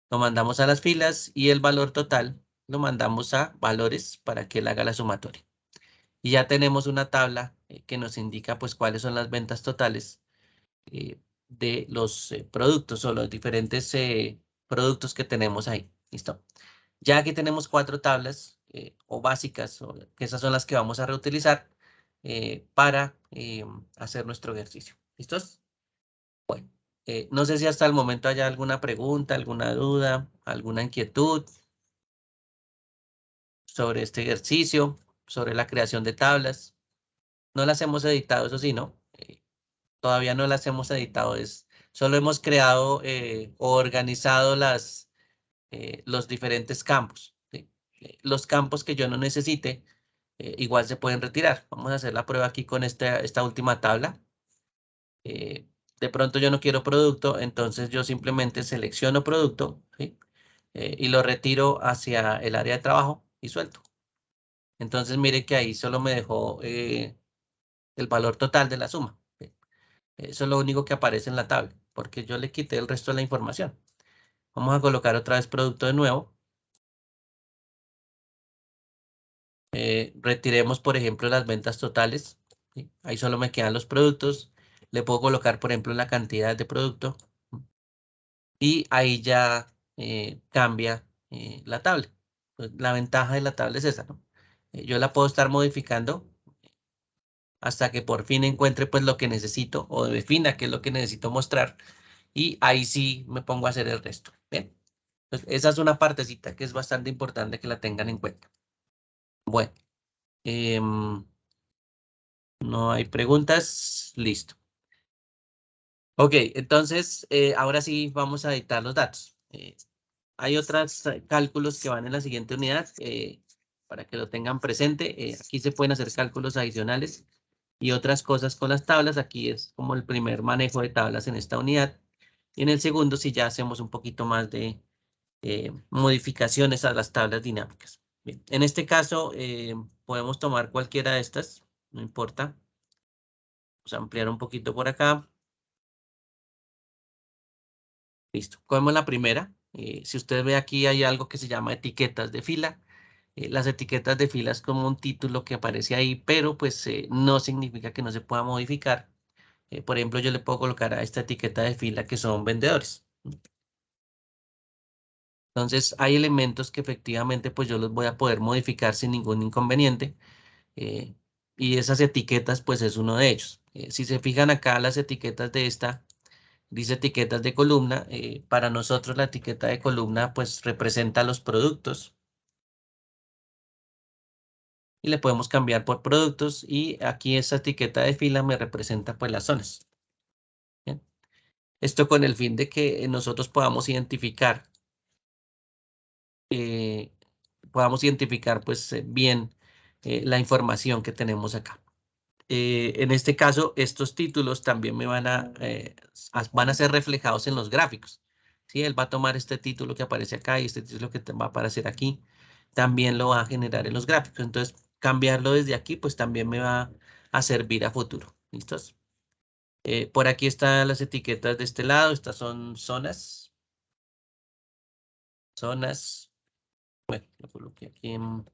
lo mandamos a las filas y el valor total lo mandamos a valores para que él haga la sumatoria. Y ya tenemos una tabla que nos indica pues cuáles son las ventas totales de los productos o los diferentes productos que tenemos ahí. ¿Listo? Ya aquí tenemos 4 tablas o básicas, que esas son las que vamos a reutilizar para hacer nuestro ejercicio. ¿Listos? Bueno, no sé si hasta el momento haya alguna pregunta, alguna duda, alguna inquietud sobre este ejercicio, sobre la creación de tablas. No las hemos editado, eso sí, ¿no? Todavía no las hemos editado, solo hemos creado o organizado los diferentes campos. ¿Sí? Los campos que yo no necesite, igual se pueden retirar. Vamos a hacer la prueba aquí con esta última tabla. De pronto yo no quiero producto, entonces yo simplemente selecciono producto, ¿sí? Y lo retiro hacia el área de trabajo y suelto. Entonces mire que ahí solo me dejó el valor total de la suma. ¿Sí? Eso es lo único que aparece en la tabla, porque yo le quité el resto de la información. Vamos a colocar otra vez producto de nuevo. Retiremos, por ejemplo, las ventas totales. ¿Sí? Ahí solo me quedan los productos. Le puedo colocar, por ejemplo, la cantidad de producto. Y ahí ya cambia la tabla. Pues, la ventaja de la tabla es esa, ¿no? Yo la puedo estar modificando hasta que por fin encuentre pues lo que necesito o defina qué es lo que necesito mostrar. Y ahí sí me pongo a hacer el resto. Bien. Pues esa es una partecita que es bastante importante que la tengan en cuenta. Bueno, no hay preguntas. Listo. Ok, entonces ahora sí vamos a editar los datos. Hay otros cálculos que van en la siguiente unidad para que lo tengan presente. Aquí se pueden hacer cálculos adicionales y otras cosas con las tablas. Aquí es como el primer manejo de tablas en esta unidad. Y en el segundo sí ya hacemos un poquito más de modificaciones a las tablas dinámicas. Bien, en este caso podemos tomar cualquiera de estas, no importa. Vamos a ampliar un poquito por acá. Listo, cogemos la primera. Si usted ve aquí hay algo que se llama etiquetas de fila. Las etiquetas de fila es como un título que aparece ahí, pero pues no significa que no se pueda modificar. Por ejemplo, yo le puedo colocar a esta etiqueta de fila que son vendedores. Entonces hay elementos que efectivamente pues yo los voy a poder modificar sin ningún inconveniente. eh, y esas etiquetas pues es uno de ellos. Si se fijan acá las etiquetas de esta, dice etiquetas de columna. Para nosotros la etiqueta de columna pues representa los productos. Y le podemos cambiar por productos y aquí esta etiqueta de fila me representa pues las zonas. ¿Bien? Esto con el fin de que nosotros eh, podamos identificar pues bien la información que tenemos acá. En este caso, estos títulos también me van a ser reflejados en los gráficos. ¿Sí? Él va a tomar este título que aparece acá y este título que va a aparecer aquí. También lo va a generar en los gráficos. Entonces, cambiarlo desde aquí, pues también me va a servir a futuro. ¿Listos? Por aquí están las etiquetas de este lado. Estas son zonas. Zonas. Bueno, lo coloqué aquí en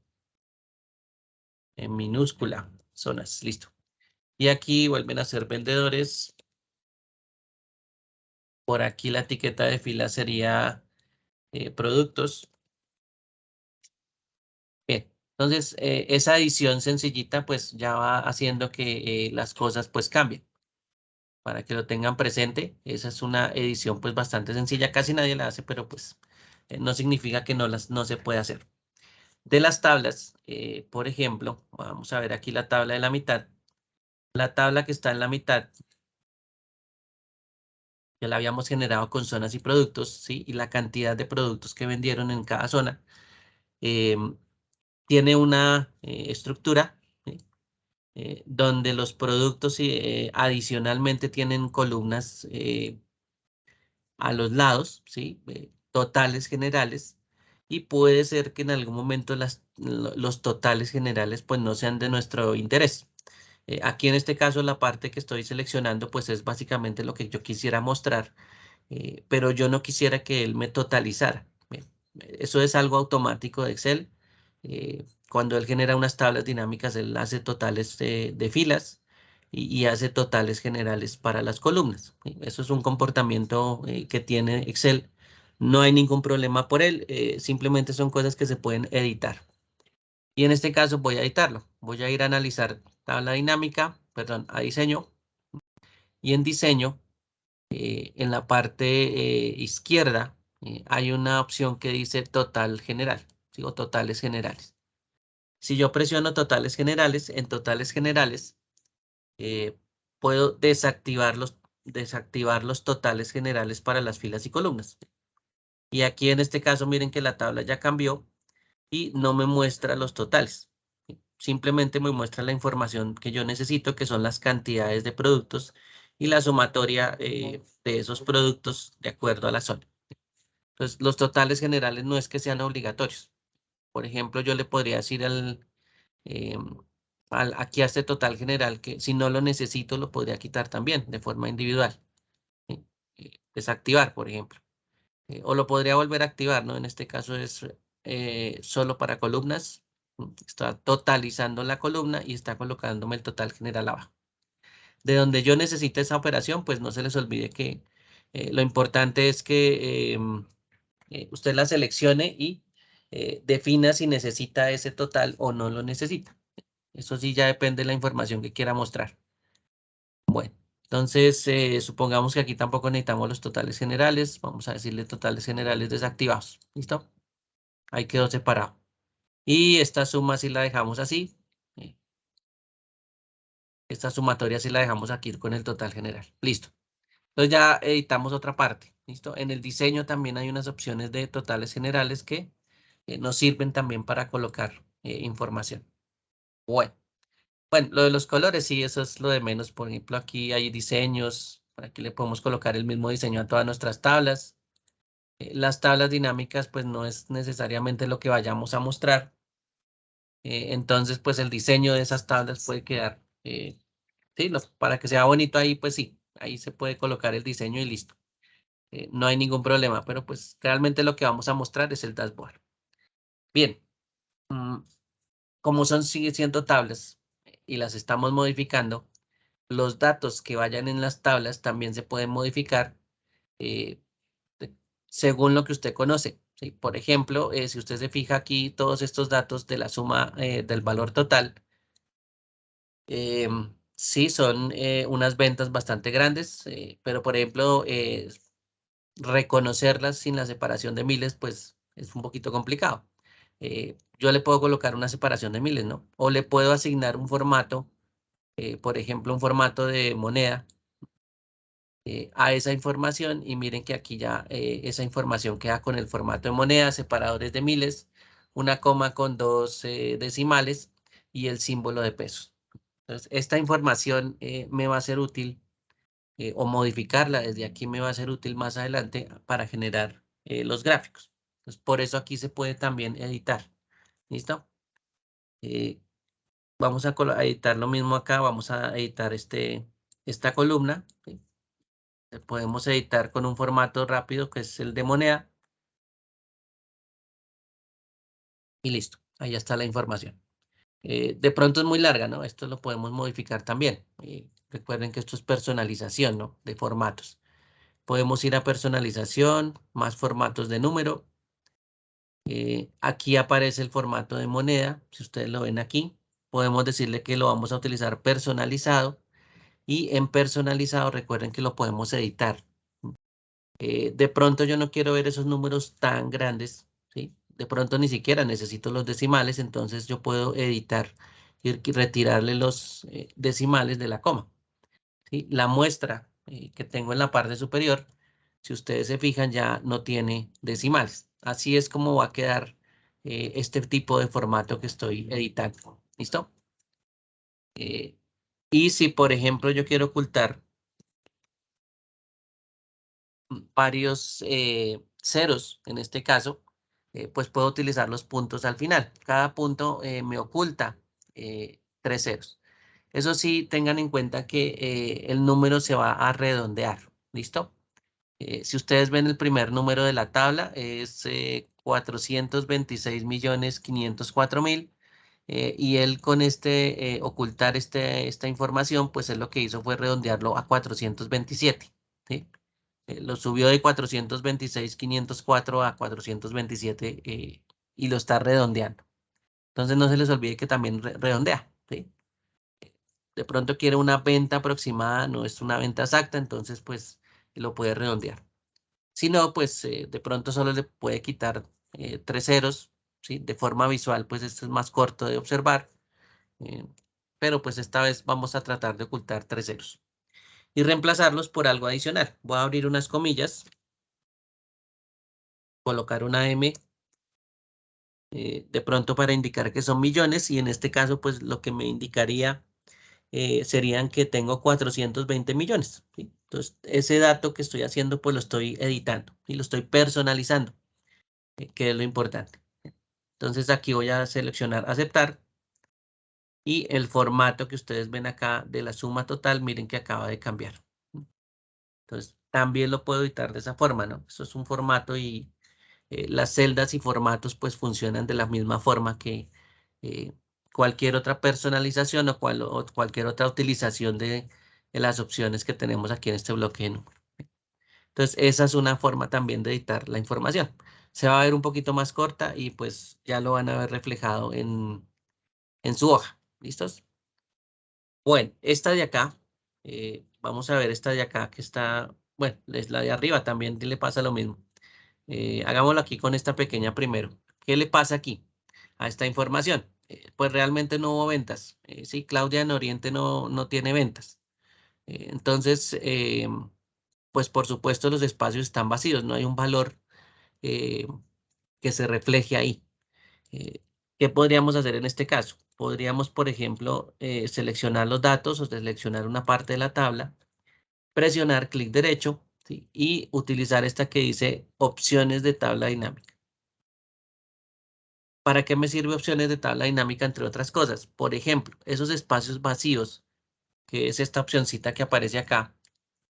minúscula. Zonas. Listo. Y aquí vuelven a ser vendedores. Por aquí la etiqueta de fila sería productos. Bien, entonces esa edición sencillita pues ya va haciendo que las cosas pues cambien. Para que lo tengan presente, esa es una edición pues bastante sencilla, casi nadie la hace, pero pues no significa que no se puede hacer. De las tablas, por ejemplo, vamos a ver aquí la tabla de la mitad. La tabla que está en la mitad, ya la habíamos generado con zonas y productos, ¿sí? Y la cantidad de productos que vendieron en cada zona. em, Tiene una estructura, ¿sí? Donde los productos adicionalmente tienen columnas a los lados, ¿sí? Totales generales, y puede ser que en algún momento los totales generales pues no sean de nuestro interés. Aquí en este caso la parte que estoy seleccionando pues es básicamente lo que yo quisiera mostrar, pero yo no quisiera que él me totalizara. Bien, Eso es algo automático de Excel. Cuando él genera unas tablas dinámicas, él hace totales de filas y hace totales generales para las columnas. ¿Sí? Eso es un comportamiento que tiene Excel. No hay ningún problema por él, simplemente son cosas que se pueden editar. Y en este caso voy a editarlo. Voy a ir a analizar tabla dinámica, perdón, a diseño. Y en diseño, en la parte izquierda, hay una opción que dice total general. Digo, totales generales. Si yo presiono totales generales, en totales generales eh, puedo desactivar los totales generales para las filas y columnas. Y aquí en este caso, miren que la tabla ya cambió y no me muestra los totales. Simplemente me muestra la información que yo necesito, que son las cantidades de productos y la sumatoria de esos productos de acuerdo a la zona. Entonces, los totales generales no es que sean obligatorios. Por ejemplo, yo le podría decir em, aquí a este total general que si no lo necesito lo podría quitar también de forma individual. ¿Sí? Desactivar, por ejemplo. O lo podría volver a activar, ¿no? En este caso es solo para columnas. Está totalizando la columna y está colocándome el total general abajo. De donde yo necesite esa operación, pues no se les olvide que lo importante es que usted la seleccione y defina si necesita ese total o no lo necesita. Eso sí ya depende de la información que quiera mostrar. Bueno, entonces supongamos que aquí tampoco necesitamos los totales generales. Vamos a decirle totales generales desactivados. ¿Listo? Ahí quedó separado. Y esta suma si la dejamos así. Esta sumatoria si la dejamos aquí con el total general. Listo. Entonces ya editamos otra parte. ¿Listo? En el diseño también hay unas opciones de totales generales que nos sirven también para colocar información. Bueno. Bueno, lo de los colores, sí, eso es lo de menos. Por ejemplo, aquí hay diseños. Aquí le podemos colocar el mismo diseño a todas nuestras tablas. Las tablas dinámicas, pues no es necesariamente lo que vayamos a mostrar. Entonces, pues el diseño de esas tablas puede quedar, sí, para que sea bonito ahí, pues sí, ahí se puede colocar el diseño y listo. No hay ningún problema, pero pues realmente lo que vamos a mostrar es el dashboard. Bien, mm, como sigue siendo tablas y las estamos modificando, los datos que vayan en las tablas también se pueden modificar eh, según lo que usted conoce. ¿Sí? Por ejemplo, si usted se fija aquí, todos estos datos de la suma del valor total, sí, son unas ventas bastante grandes, pero por ejemplo, reconocerlas sin la separación de miles, pues es un poquito complicado. Yo le puedo colocar una separación de miles, ¿no? O le puedo asignar un formato, por ejemplo, un formato de moneda a esa información y miren que aquí ya esa información queda con el formato de moneda, separadores de miles, una coma con dos decimales y el símbolo de pesos. Entonces, esta información me va a ser útil o modificarla desde aquí me va a ser útil más adelante para generar los gráficos. Entonces, por eso aquí se puede también editar. ¿Listo? Eh, vamos a editar lo mismo acá. Vamos a editar esta columna. ¿Sí? Podemos editar con un formato rápido que es el de moneda. Y listo. Ahí ya está la información. De pronto es muy larga, ¿no? Esto lo podemos modificar también. Recuerden que esto es personalización, ¿no? De formatos. Podemos ir a personalización, más formatos de número. Aquí aparece el formato de moneda. Si ustedes lo ven aquí, podemos decirle que lo vamos a utilizar personalizado. Y en personalizado, recuerden que lo podemos editar. De pronto yo no quiero ver esos números tan grandes, ¿sí? De pronto ni siquiera necesito los decimales, entonces yo puedo editar y retirarle los decimales de la coma. ¿Sí? La muestra que tengo en la parte superior, si ustedes se fijan, ya no tiene decimales. Así es como va a quedar este tipo de formato que estoy editando. ¿Listo? Eh, y si, por ejemplo, yo quiero ocultar varios ceros, en este caso, pues puedo utilizar los puntos al final. Cada punto me oculta 3 ceros. Eso sí, tengan en cuenta que el número se va a redondear. ¿Listo? Si ustedes ven el primer número de la tabla es 426.504.000. Y él con ocultar esta información, pues él lo que hizo fue redondearlo a 427, ¿sí? Lo subió de 426.504 a 427 y lo está redondeando. Entonces no se les olvide que también redondea, ¿sí? De pronto quiere una venta aproximada, no es una venta exacta, entonces pues lo puede redondear. Si no, pues de pronto solo le puede quitar 3 ceros, ¿sí? De forma visual, pues esto es más corto de observar, eh, pero pues esta vez vamos a tratar de ocultar 3 ceros y reemplazarlos por algo adicional. Voy a abrir unas comillas, colocar una M de pronto para indicar que son millones y en este caso pues lo que me indicaría serían que tengo 420 millones, ¿sí? Entonces ese dato que estoy haciendo pues lo estoy editando y lo estoy personalizando, que es lo importante. Entonces aquí voy a seleccionar aceptar y el formato que ustedes ven acá de la suma total, miren que acaba de cambiar. Entonces también lo puedo editar de esa forma, ¿no? Eso es un formato y las celdas y formatos pues funcionan de la misma forma que eh, cualquier otra personalización o cualquier otra utilización de las opciones que tenemos aquí en este bloque de números. Entonces esa es una forma también de editar la información. Se va a ver un poquito más corta y pues ya lo van a ver reflejado en su hoja. ¿Listos? Bueno, esta de acá, vamos a ver esta de acá que está, bueno, es la de arriba también le pasa lo mismo. Hagámoslo aquí con esta pequeña primero. ¿Qué le pasa aquí a esta información? Pues realmente no hubo ventas. Sí, Claudia en Oriente no tiene ventas. Entonces, pues por supuesto los espacios están vacíos, no hay un valor eh, que se refleje ahí. Eh, ¿Qué podríamos hacer en este caso? Podríamos, por ejemplo, seleccionar los datos o seleccionar una parte de la tabla, presionar clic derecho, ¿sí? Y utilizar esta que dice opciones de tabla dinámica. ¿Para qué me sirve opciones de tabla dinámica, entre otras cosas? Por ejemplo, esos espacios vacíos, que es esta opcioncita que aparece acá,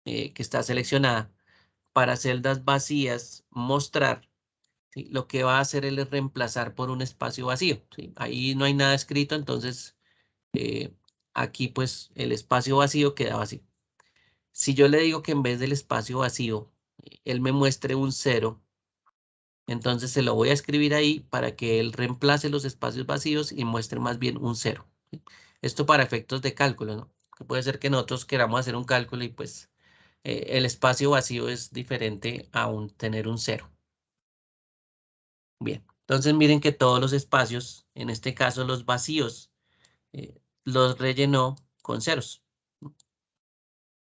que está seleccionada, para celdas vacías, mostrar, ¿sí? Lo que va a hacer él es reemplazar por un espacio vacío, ¿sí? Ahí no hay nada escrito, entonces eh, aquí pues el espacio vacío queda vacío. Si yo le digo que en vez del espacio vacío, él me muestre un 0, entonces se lo voy a escribir ahí para que él reemplace los espacios vacíos y muestre más bien un 0. ¿Sí? Esto para efectos de cálculo, ¿no? Que puede ser que nosotros queramos hacer un cálculo y pues el espacio vacío es diferente a tener un 0. Bien, entonces miren que todos los espacios, en este caso los vacíos, los rellenó con ceros.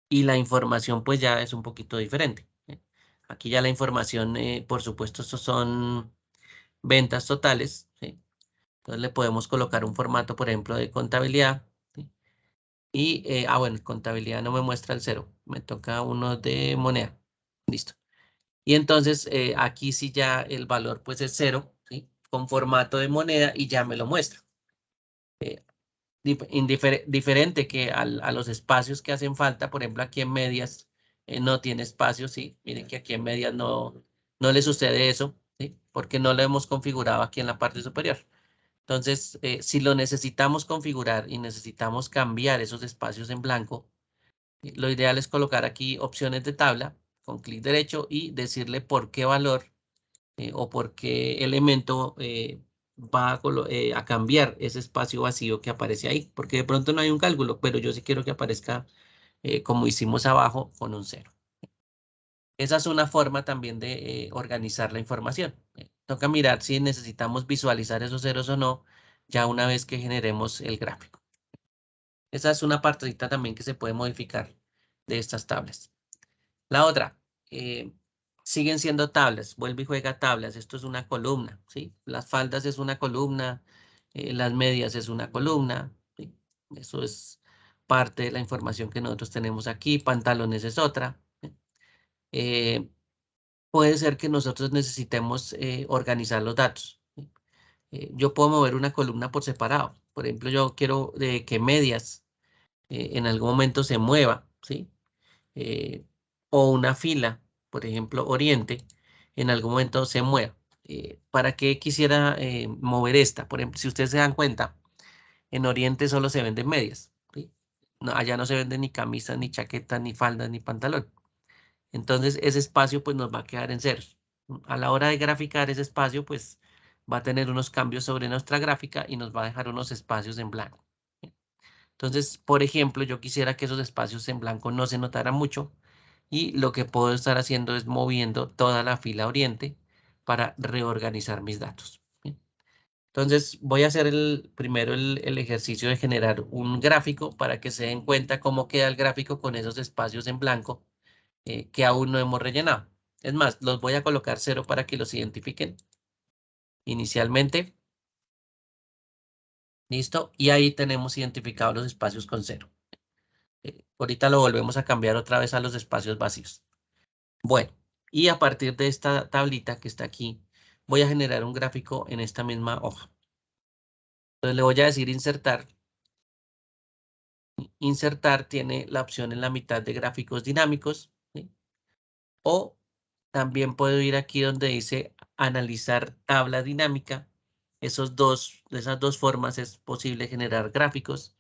Y la información pues ya es un poquito diferente. Aquí ya la información, por supuesto, estos son ventas totales, ¿sí? Entonces le podemos colocar un formato, por ejemplo, de contabilidad, ¿sí? Y, bueno, contabilidad no me muestra el 0, me toca uno de moneda. Listo. Y entonces aquí sí ya el valor pues es 0, ¿sí? Con formato de moneda y ya me lo muestra. Eh, Diferente que a los espacios que hacen falta, por ejemplo, aquí en medias no tiene espacio, ¿sí? Miren que aquí en medias no le sucede eso, ¿sí? Porque no lo hemos configurado aquí en la parte superior. Entonces, si lo necesitamos configurar y necesitamos cambiar esos espacios en blanco, lo ideal es colocar aquí opciones de tabla con clic derecho y decirle por qué valor o por qué elemento va a cambiar ese espacio vacío que aparece ahí. Porque de pronto no hay un cálculo, pero yo sí quiero que aparezca como hicimos abajo con un 0. Esa es una forma también de organizar la información. Toca mirar si necesitamos visualizar esos ceros o no, ya una vez que generemos el gráfico. Esa es una partecita también que se puede modificar de estas tablas. La otra, siguen siendo tablas. Vuelve y juega tablas. Esto es una columna, ¿sí? Las faldas es una columna, las medias es una columna, ¿sí? Eso es parte de la información que nosotros tenemos aquí. Pantalones es otra, ¿sí? Puede ser que nosotros necesitemos organizar los datos, ¿sí? Yo puedo mover una columna por separado. Por ejemplo, yo quiero que medias en algún momento se mueva, ¿sí? O una fila, por ejemplo, Oriente, en algún momento se mueva. ¿Para qué quisiera mover esta? Por ejemplo, si ustedes se dan cuenta, en Oriente solo se venden medias, ¿sí? Allá no se venden ni camisas, ni chaquetas, ni faldas, ni pantalón. Entonces ese espacio pues nos va a quedar en ceros. A la hora de graficar ese espacio pues va a tener unos cambios sobre nuestra gráfica y nos va a dejar unos espacios en blanco. Entonces, por ejemplo, yo quisiera que esos espacios en blanco no se notaran mucho y lo que puedo estar haciendo es moviendo toda la fila oriente para reorganizar mis datos. ¿Sí? Entonces, voy a hacer primero el ejercicio de generar un gráfico para que se den cuenta cómo queda el gráfico con esos espacios en blanco que aún no hemos rellenado. Es más, los voy a colocar 0 para que los identifiquen inicialmente. Listo. Y ahí tenemos identificados los espacios con 0. Ahorita lo volvemos a cambiar otra vez a los espacios vacíos. Bueno, y a partir de esta tablita que está aquí, voy a generar un gráfico en esta misma hoja. Entonces le voy a decir insertar. Insertar tiene la opción en la mitad de gráficos dinámicos, ¿sí? O también puedo ir aquí donde dice analizar tabla dinámica. De esas dos formas es posible generar gráficos,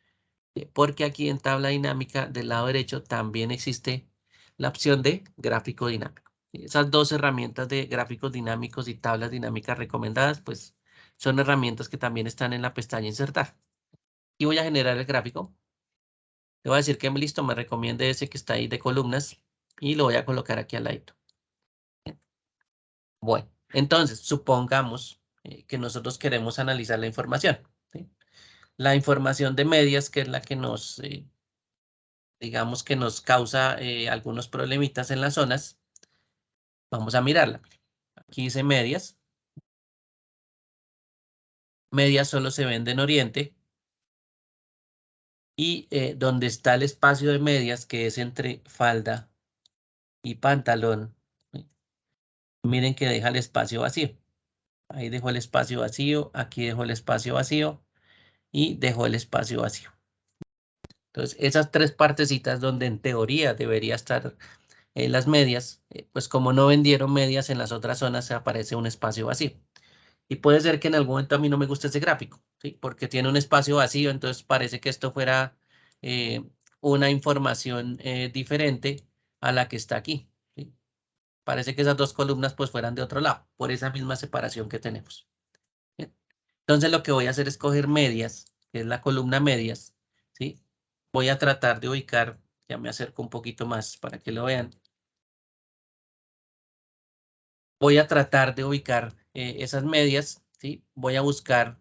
porque aquí en tabla dinámica del lado derecho también existe la opción de gráfico dinámico. Esas dos herramientas de gráficos dinámicos y tablas dinámicas recomendadas, pues son herramientas que también están en la pestaña insertar. Y voy a generar el gráfico. Le voy a decir que listo, me recomiende ese que está ahí de columnas y lo voy a colocar aquí al lado. Bueno, entonces supongamos que nosotros queremos analizar la información, ¿sí? La información de medias, que es la que nos, digamos que nos causa algunos problemitas en las zonas. Vamos a mirarla. Aquí dice medias. Medias solo se vende en Oriente. Y donde está el espacio de medias, que es entre falda y pantalón, ¿sí? Miren que deja el espacio vacío. Ahí dejó el espacio vacío, aquí dejó el espacio vacío y dejó el espacio vacío. Entonces, esas tres partecitas donde en teoría debería estar las medias, pues como no vendieron medias en las otras zonas, se aparece un espacio vacío. Y puede ser que en algún momento a mí no me guste ese gráfico, ¿sí? Porque tiene un espacio vacío, entonces parece que esto fuera eh, una información diferente a la que está aquí, ¿sí? Parece que esas dos columnas pues fueran de otro lado, por esa misma separación que tenemos. ¿Sí? Entonces lo que voy a hacer es coger medias, que es la columna medias, ¿sí? Voy a tratar de ubicar, ya me acerco un poquito más para que lo vean. Voy a tratar de ubicar esas medias, ¿sí? Voy a buscar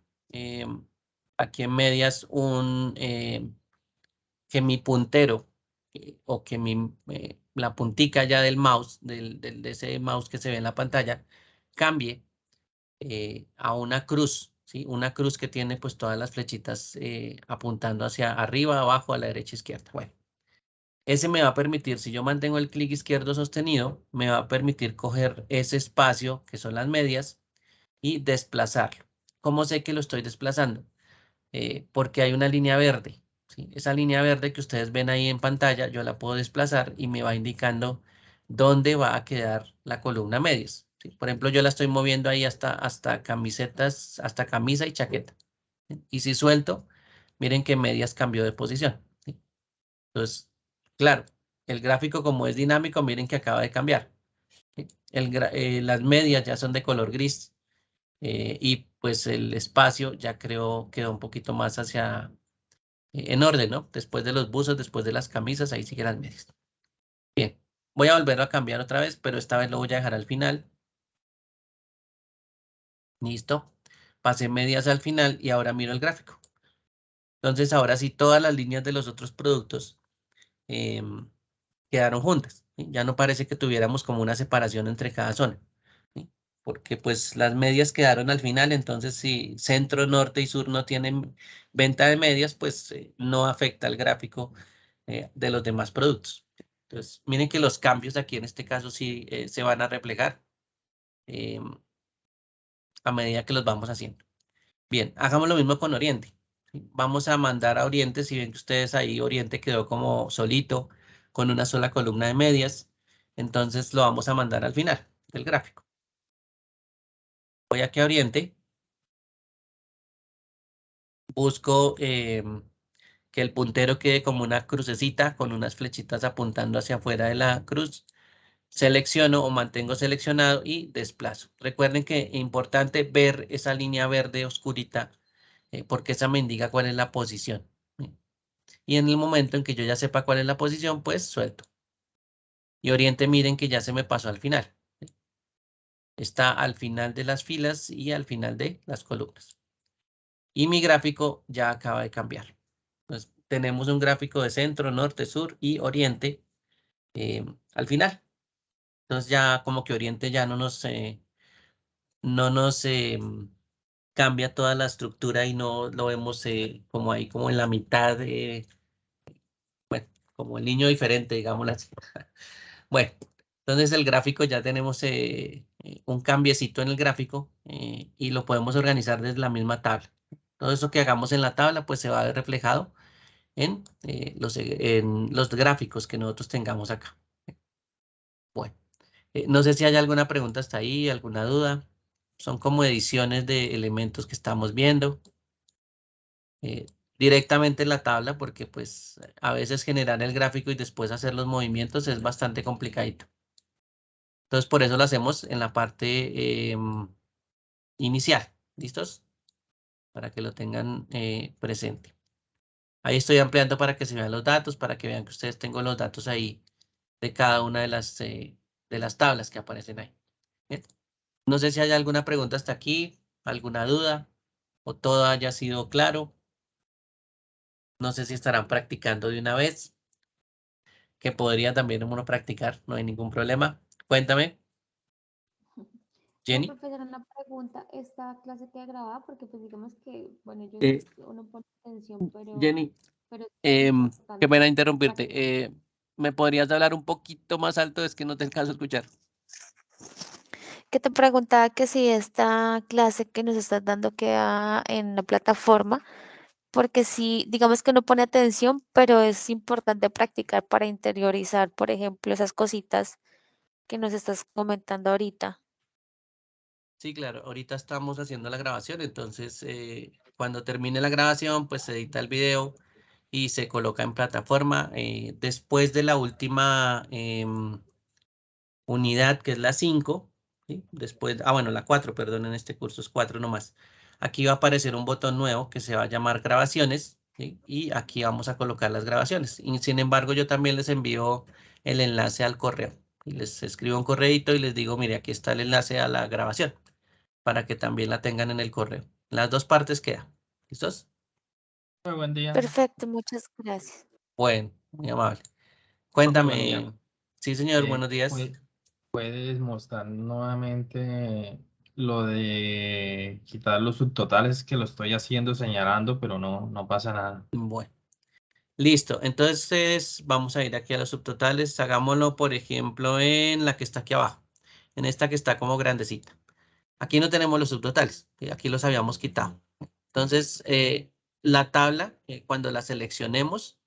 aquí en medias que mi puntero o que la puntica ya del mouse, de ese mouse que se ve en la pantalla, cambie a una cruz, ¿sí? Una cruz que tiene pues todas las flechitas apuntando hacia arriba, abajo, a la derecha, izquierda. Bueno, ese me va a permitir, si yo mantengo el clic izquierdo sostenido, me va a permitir coger ese espacio que son las medias y desplazarlo. ¿Cómo sé que lo estoy desplazando? Porque hay una línea verde, ¿sí? Esa línea verde que ustedes ven ahí en pantalla, yo la puedo desplazar y me va indicando dónde va a quedar la columna medias, ¿sí? Por ejemplo, yo la estoy moviendo ahí hasta camisetas, hasta camisa y chaqueta, ¿sí? Y si suelto, miren que medias cambió de posición, ¿sí? Entonces, claro, el gráfico como es dinámico, miren que acaba de cambiar, ¿sí? Las medias ya son de color gris. Y pues el espacio ya creo quedó un poquito más hacia, en orden, ¿no? Después de los buzos, después de las camisas, ahí siguen las medias. Bien, voy a volverlo a cambiar otra vez, pero esta vez lo voy a dejar al final. Listo. Pasé medias al final y ahora miro el gráfico. Entonces ahora sí todas las líneas de los otros productos em, quedaron juntas, ¿sí? Ya no parece que tuviéramos como una separación entre cada zona, ¿sí? Porque pues las medias quedaron al final, entonces si centro, norte y sur no tienen venta de medias, pues no afecta el gráfico de los demás productos. Entonces, miren que los cambios aquí en este caso sí se van a reflejar em, a medida que los vamos haciendo. Bien, hagamos lo mismo con Oriente, ¿sí? Vamos a mandar a Oriente, si ven que ustedes ahí Oriente quedó como solito, con una sola columna de medias, entonces lo vamos a mandar al final del gráfico. Voy aquí a Oriente. Busco que el puntero quede como una crucecita con unas flechitas apuntando hacia afuera de la cruz. Selecciono o mantengo seleccionado y desplazo. Recuerden que es importante ver esa línea verde oscurita porque esa me indica cuál es la posición. Y en el momento en que yo ya sepa cuál es la posición, pues suelto. Y Oriente, miren que ya se me pasó al final. Está al final de las filas y al final de las columnas. Y mi gráfico ya acaba de cambiar. Entonces, tenemos un gráfico de centro, norte, sur y oriente al final. Entonces ya como que oriente ya no nos cambia toda la estructura y no lo vemos como ahí, como en la mitad, bueno, como el niño diferente, digámoslo así. Bueno, entonces el gráfico ya tenemos un cambiecito en el gráfico y lo podemos organizar desde la misma tabla. Todo eso que hagamos en la tabla pues se va a ver reflejado en los gráficos que nosotros tengamos acá. Bueno, no sé si hay alguna pregunta hasta ahí, alguna duda. Son como ediciones de elementos que estamos viendo directamente en la tabla porque pues a veces generar el gráfico y después hacer los movimientos es bastante complicadito. Entonces por eso lo hacemos en la parte inicial. ¿Listos? Para que lo tengan presente. Ahí estoy ampliando para que se vean los datos, para que vean que ustedes tengo los datos ahí de cada una de las tablas que aparecen ahí. Bien. No sé si hay alguna pregunta hasta aquí, alguna duda o todo haya sido claro. No sé si estarán practicando de una vez, que podría también uno practicar, no hay ningún problema. Cuéntame, Jenny. Profesor, una pregunta, ¿esta clase queda grabada? Porque pues digamos que, bueno, Eh, uno pone atención, Jenny, pero qué pena bastante práctica. interrumpirte. ¿Me podrías hablar un poquito más alto? Es que no te alcanzo a escuchar. Que te preguntaba que si esta clase que nos estás dando queda en la plataforma, porque si, digamos que uno pone atención, pero es importante practicar para interiorizar, por ejemplo, esas cositas que nos estás comentando ahorita. Sí, claro, ahorita estamos haciendo la grabación, entonces cuando termine la grabación, pues se edita el video y se coloca en plataforma. Después de la última unidad, que es la 5, ¿sí? Después, bueno, la 4, perdón, en este curso es 4 nomás. Aquí va a aparecer un botón nuevo que se va a llamar grabaciones, ¿sí? Y aquí vamos a colocar las grabaciones. Y sin embargo, yo también les envío el enlace al correo. Y les escribo un correíto y les digo, mire, aquí está el enlace a la grabación, para que también la tengan en el correo. Las dos partes queda. ¿Listos? Muy buen día, Perfecto, muchas gracias. Bueno, muy amable. profe, buen día. Cuéntame. Sí, señor, buenos días. ¿Puedes mostrar nuevamente lo de quitar los subtotales que lo estoy haciendo, señalando, pero no pasa nada? Bueno. Listo, entonces vamos a ir aquí a los subtotales. Hagámoslo, por ejemplo, en la que está aquí abajo, en esta que está como grandecita. Aquí no tenemos los subtotales, ¿sí? Aquí los habíamos quitado. Entonces, la tabla, cuando la seleccionemos,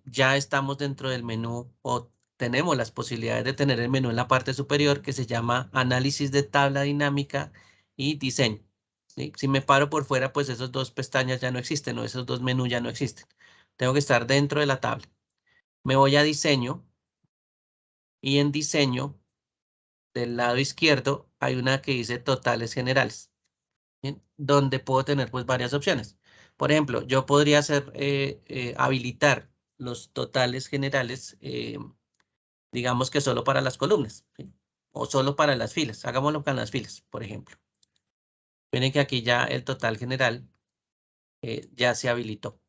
ya estamos dentro del menú o tenemos las posibilidades de tener el menú en la parte superior que se llama Análisis de tabla dinámica y Diseño. ¿Sí? Si me paro por fuera, pues esos dos pestañas ya no existen o esos dos menús ya no existen. Tengo que estar dentro de la tabla. Me voy a Diseño y en Diseño, del lado izquierdo, hay una que dice Totales Generales, ¿sí? Donde puedo tener pues varias opciones. Por ejemplo, yo podría habilitar los totales generales digamos que solo para las columnas, ¿sí? O solo para las filas. Hagámoslo con las filas, por ejemplo. Miren que aquí ya el total general ya se habilitó.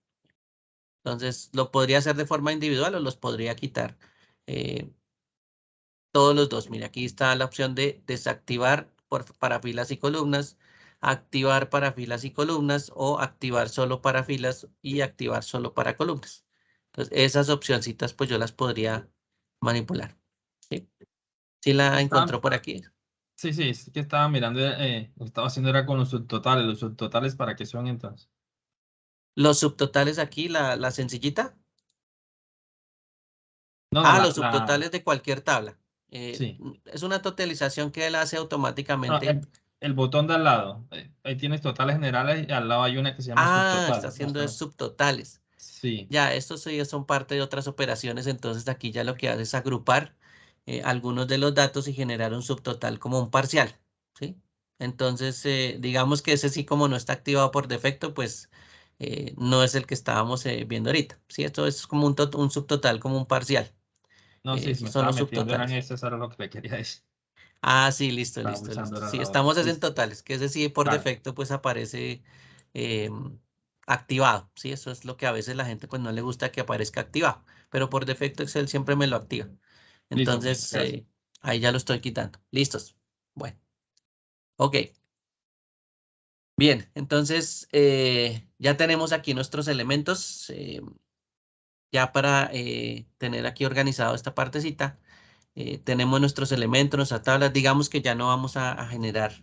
Entonces, lo podría hacer de forma individual o los podría quitar eh, todos los dos. Mire, aquí está la opción de desactivar para filas y columnas, activar para filas y columnas o activar solo para filas y activar solo para columnas. Entonces, esas opcioncitas pues yo las podría manipular. ¿Sí? ¿Sí la Estaba, encontró por aquí? sí, sí, es que estaba mirando, lo que estaba haciendo era con los subtotales, ¿para qué son entonces? Los subtotales aquí, la sencillita. No, no, Ah, los subtotales de cualquier tabla. sí. Es una totalización que él hace No, automáticamente. el botón de al lado. Ahí tienes totales generales y al lado hay una que se llama Ah, está subtotales. haciendo es subtotales. Sí. Ya, estos sí son parte de otras operaciones, entonces aquí ya lo que hace es agrupar algunos de los datos y generar un subtotal como un parcial, ¿sí? Entonces, digamos que ese sí como no está activado por defecto, pues no es el que estábamos viendo ahorita, ¿sí? Esto es como un subtotal, como un parcial. No, sí, si Esos me son estaba los metiendo era en subtotales. ese, eso era lo que le quería decir. Ah, sí, listo, Estaba listo, usando listo. era Sí, la otra. estamos es en Listo. totales, que ese sí por Vale. defecto pues aparece activado, ¿sí? Eso es lo que a veces la gente pues no le gusta que aparezca activado, pero por defecto Excel siempre me lo activa. Listo, muchas Entonces, gracias. ahí ya lo estoy quitando. Listos. Bueno, ok. Bien, entonces ya tenemos aquí nuestros elementos, ya para tener aquí organizado esta partecita. Tenemos nuestros elementos, nuestras tablas. Digamos que ya no vamos a generar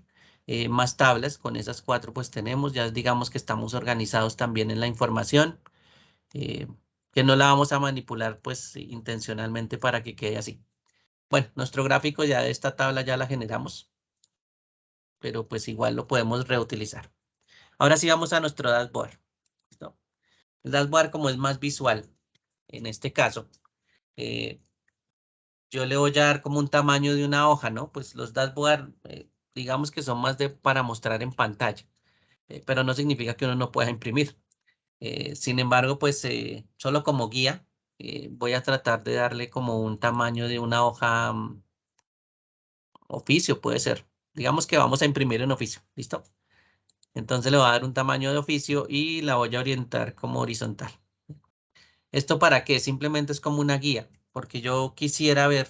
más tablas. Con esas 4 pues tenemos. Ya digamos que estamos organizados también en la información. eh, que no la vamos a manipular pues intencionalmente para que quede así. Bueno, nuestro gráfico ya de esta tabla ya la generamos, pero pues igual lo podemos reutilizar. Ahora sí vamos a nuestro dashboard. ¿Listo? El dashboard como es más visual, en este caso, eh, yo le voy a dar como un tamaño de una hoja, ¿no? Pues los dashboard, digamos que son más de para mostrar en pantalla, pero no significa que uno no pueda imprimir. Sin embargo, pues solo como guía, voy a tratar de darle como un tamaño de una hoja oficio, puede ser. Digamos que vamos a imprimir en oficio, ¿listo? Entonces le voy a dar un tamaño de oficio y la voy a orientar como horizontal. ¿Esto para qué? Simplemente es como una guía, porque yo quisiera ver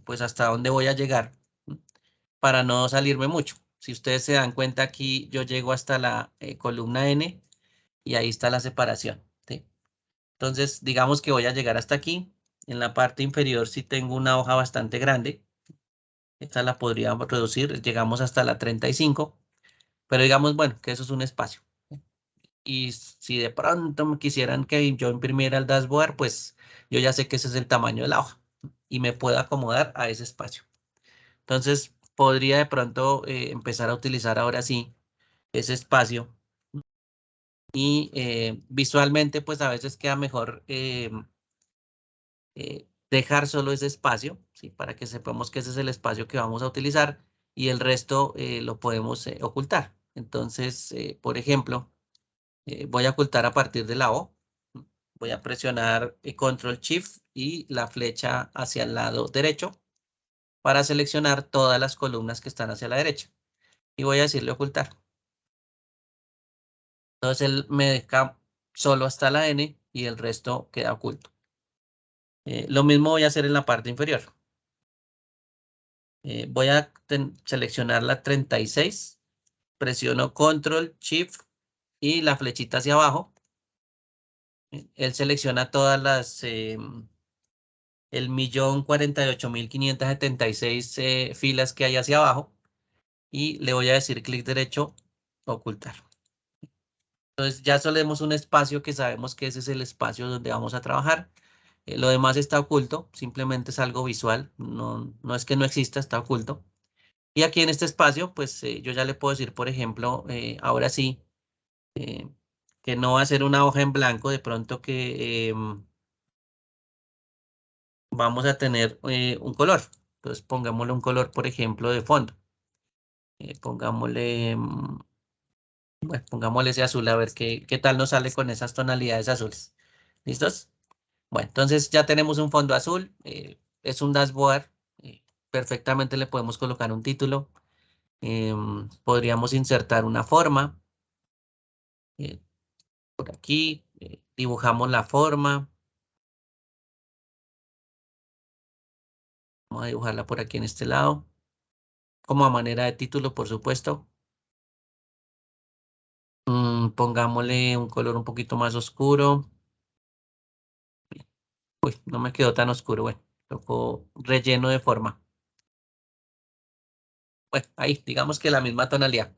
pues hasta dónde voy a llegar, ¿m? Para no salirme mucho. Si ustedes se dan cuenta aquí, yo llego hasta la columna N y ahí está la separación, ¿sí? Entonces, digamos que voy a llegar hasta aquí. En la parte inferior sí tengo una hoja bastante grande. Esta la podríamos reducir. Llegamos hasta la 35. Pero digamos, bueno, que eso es un espacio. Y si de pronto me quisieran que yo imprimiera el dashboard, pues yo ya sé que ese es el tamaño de la hoja y me puedo acomodar a ese espacio. Entonces, podría de pronto empezar a utilizar ahora sí ese espacio y visualmente, pues a veces queda mejor dejar solo ese espacio, ¿sí? Para que sepamos que ese es el espacio que vamos a utilizar y el resto lo podemos ocultar. Entonces, por ejemplo, voy a ocultar a partir de la O. Voy a presionar Control Shift y la flecha hacia el lado derecho para seleccionar todas las columnas que están hacia la derecha. Y voy a decirle ocultar. Entonces él me deja solo hasta la N y el resto queda oculto. Lo mismo voy a hacer en la parte inferior. Voy a seleccionar la 36. Presiono Control Shift y la flechita hacia abajo. Él selecciona todas las el 1.048.576 filas que hay hacia abajo y le voy a decir clic derecho, ocultar. Entonces ya solemos un espacio que sabemos que ese es el espacio donde vamos a trabajar. Lo demás está oculto, simplemente es algo visual, no, no es que no exista, está oculto. Y aquí en este espacio, pues yo ya le puedo decir, por ejemplo, ahora sí, eh, que no va a ser una hoja en blanco, de pronto que vamos a tener un color. Entonces pongámosle un color, por ejemplo, de fondo. Pongámosle, bueno, pongámosle ese azul a ver qué tal nos sale con esas tonalidades azules. ¿Listos? Bueno, entonces ya tenemos un fondo azul. Es un dashboard. Perfectamente le podemos colocar un título. Podríamos insertar una forma. eh, por aquí. Dibujamos la forma. Vamos a dibujarla por aquí en este lado. Como a manera de título, por supuesto. Pongámosle un color un poquito más oscuro. Uy, no me quedó tan oscuro. Bueno, tocó relleno de forma. Bueno, ahí, digamos que la misma tonalidad.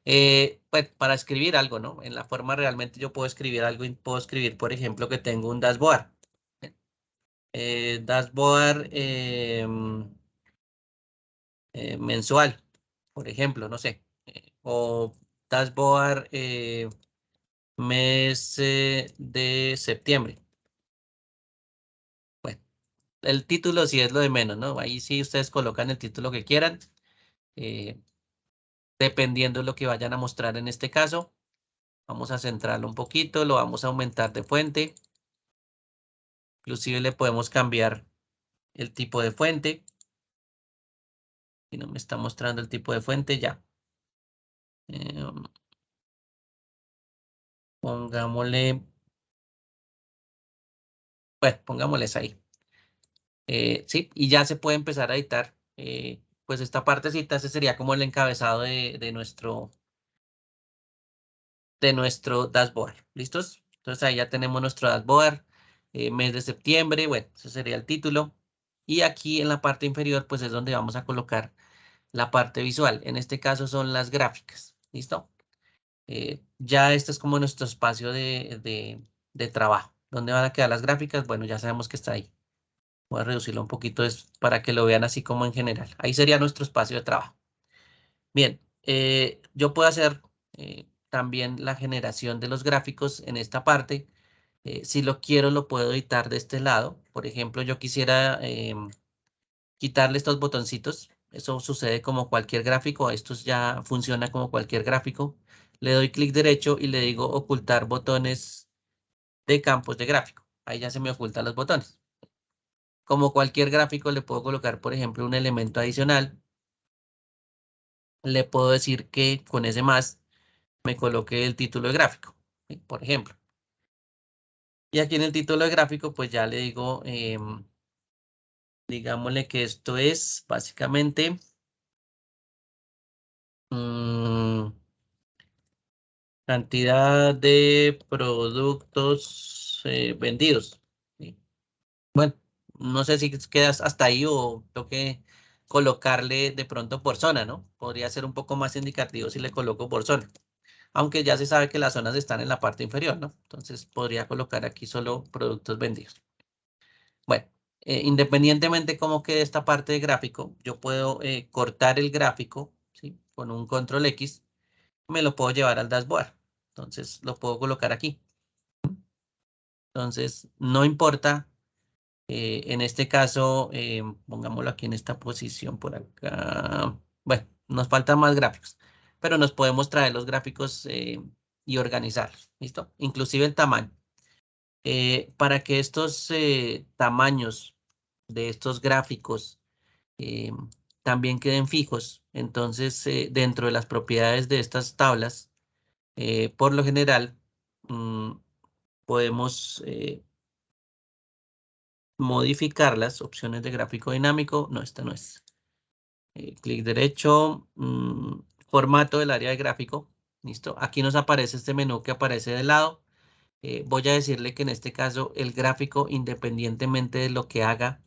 Pues para escribir algo, ¿no? En la forma realmente yo puedo escribir algo y puedo escribir, por ejemplo, que tengo un dashboard. Dashboard mensual. por ejemplo, no sé, o dashboard mes de septiembre. Bueno, el título sí es lo de menos, ¿no? Ahí sí ustedes colocan el título que quieran, eh, dependiendo de lo que vayan a mostrar en este caso. Vamos a centrarlo un poquito, lo vamos a aumentar de fuente. Inclusive le podemos cambiar el tipo de fuente. Si no me está mostrando el tipo de fuente, ya. Pongámosle, bueno, pongámosles ahí. Sí, y ya se puede empezar a editar. Pues esta partecita, ese sería como el encabezado de nuestro dashboard. ¿Listos? Entonces ahí ya tenemos nuestro dashboard, mes de septiembre, bueno, ese sería el título. Y aquí en la parte inferior, pues es donde vamos a colocar la parte visual. En este caso son las gráficas. ¿Listo? Ya este es como nuestro espacio de trabajo. ¿Dónde van a quedar las gráficas? Bueno, ya sabemos que está ahí. Voy a reducirlo un poquito para que lo vean así como en general. Ahí sería nuestro espacio de trabajo. Bien, yo puedo hacer también la generación de los gráficos en esta parte. Si lo quiero, lo puedo editar de este lado. Por ejemplo, yo quisiera quitarle estos botoncitos. Eso sucede como cualquier gráfico. Esto ya funciona como cualquier gráfico. Le doy clic derecho y le digo ocultar botones de campos de gráfico. Ahí ya se me ocultan los botones. Como cualquier gráfico, le puedo colocar, por ejemplo, un elemento adicional. Le puedo decir que con ese más me coloque el título de gráfico, ¿sí? Por ejemplo. Y aquí en el título de gráfico, pues ya le digo, digámosle que esto es básicamente cantidad de productos vendidos, ¿sí? Bueno, no sé si quedas hasta ahí o tengo que colocarle de pronto por zona, ¿no? Podría ser un poco más indicativo si le coloco por zona. Aunque ya se sabe que las zonas están en la parte inferior, ¿no? Entonces podría colocar aquí solo productos vendidos. Bueno, independientemente cómo quede esta parte de gráfico, yo puedo cortar el gráfico, ¿sí? Con un control X, me lo puedo llevar al dashboard. Entonces lo puedo colocar aquí. Entonces, no importa, en este caso, pongámoslo aquí en esta posición por acá. Bueno, nos faltan más gráficos, pero nos podemos traer los gráficos y organizarlos, ¿listo? Inclusive el tamaño. Para que estos tamaños de estos gráficos eh, también queden fijos, entonces dentro de las propiedades de estas tablas, por lo general, podemos modificar las opciones de gráfico dinámico. No, esta no es. Clic derecho, formato del área de gráfico. Listo. Aquí nos aparece este menú que aparece de lado. Voy a decirle que en este caso el gráfico, independientemente de lo que haga,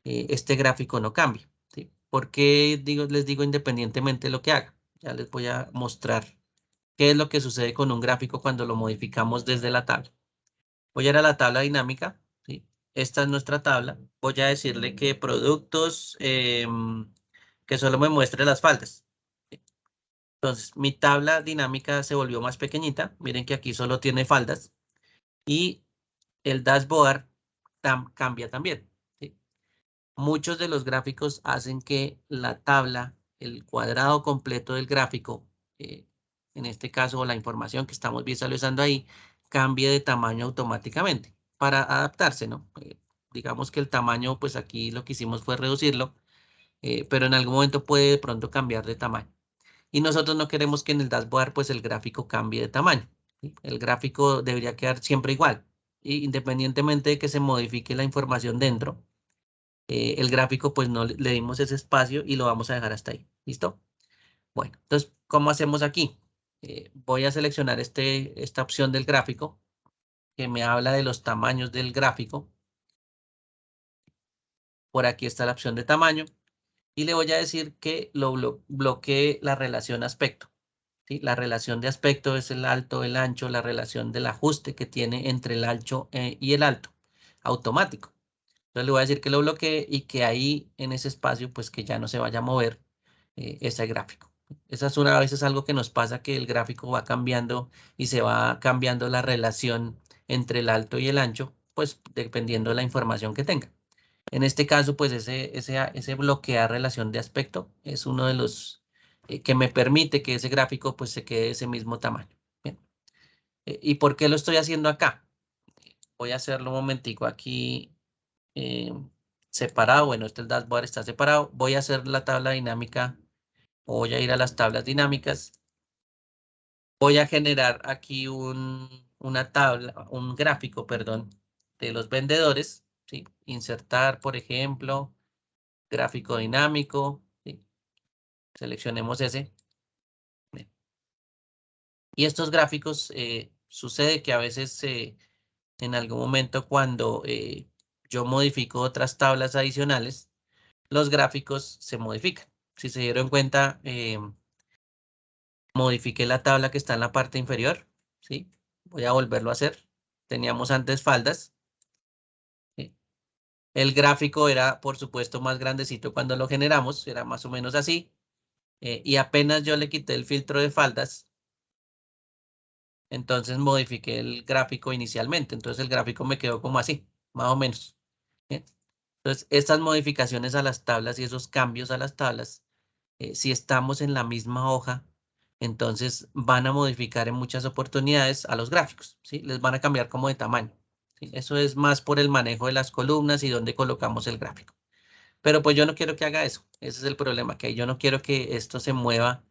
este gráfico no cambia, ¿sí? ¿Por qué les digo independientemente de lo que haga? Ya les voy a mostrar qué es lo que sucede con un gráfico cuando lo modificamos desde la tabla. Voy a ir a la tabla dinámica, ¿sí? Esta es nuestra tabla. Voy a decirle que productos, que solo me muestre las faldas. ¿Sí? Entonces, mi tabla dinámica se volvió más pequeñita. Miren que aquí solo tiene faldas. Y el dashboard cambia también, ¿sí? Muchos de los gráficos hacen que la tabla, el cuadrado completo del gráfico, eh, en este caso la información que estamos visualizando ahí, cambie de tamaño automáticamente para adaptarse, ¿no? Digamos que el tamaño, pues aquí lo que hicimos fue reducirlo, pero en algún momento puede de pronto cambiar de tamaño. Y nosotros no queremos que en el dashboard, pues el gráfico cambie de tamaño, ¿sí? El gráfico debería quedar siempre igual, y independientemente de que se modifique la información dentro, el gráfico pues no le dimos ese espacio y lo vamos a dejar hasta ahí. ¿Listo? Bueno, entonces, ¿cómo hacemos aquí? Voy a seleccionar esta opción del gráfico que me habla de los tamaños del gráfico. Por aquí está la opción de tamaño y le voy a decir que lo bloquee la relación aspecto, ¿sí? La relación de aspecto es el alto, el ancho, la relación del ajuste que tiene entre el ancho y el alto, automático. Entonces le voy a decir que lo bloquee y que ahí en ese espacio pues que ya no se vaya a mover ese gráfico. Esa es a veces algo que nos pasa, que el gráfico va cambiando y se va cambiando la relación entre el alto y el ancho, pues dependiendo de la información que tenga. En este caso, pues ese bloquear relación de aspecto es uno de los que me permite que ese gráfico pues se quede de ese mismo tamaño. Bien. ¿Y por qué lo estoy haciendo acá? Voy a hacerlo un momentico aquí separado. Bueno, el dashboard está separado. Voy a hacer la tabla dinámica, o voy a ir a las tablas dinámicas. Voy a generar aquí una tabla, un gráfico, perdón, de los vendedores, ¿sí? Insertar, por ejemplo, gráfico dinámico, ¿sí? Seleccionemos ese. Bien. Y estos gráficos, sucede que a veces en algún momento cuando yo modifico otras tablas adicionales, los gráficos se modifican. Si se dieron cuenta, modifiqué la tabla que está en la parte inferior, ¿sí? Voy a volverlo a hacer. Teníamos antes faldas, ¿sí? El gráfico era, por supuesto, más grandecito cuando lo generamos, era más o menos así. Y apenas yo le quité el filtro de faldas, entonces modifiqué el gráfico inicialmente. Entonces el gráfico me quedó como así, más o menos. ¿Bien? Entonces, estas modificaciones a las tablas y esos cambios a las tablas, si estamos en la misma hoja, entonces van a modificar en muchas oportunidades a los gráficos, ¿sí? Les van a cambiar como de tamaño, ¿sí? Eso es más por el manejo de las columnas y dónde colocamos el gráfico. Pero pues yo no quiero que haga eso. Ese es el problema, que yo no quiero que esto se mueva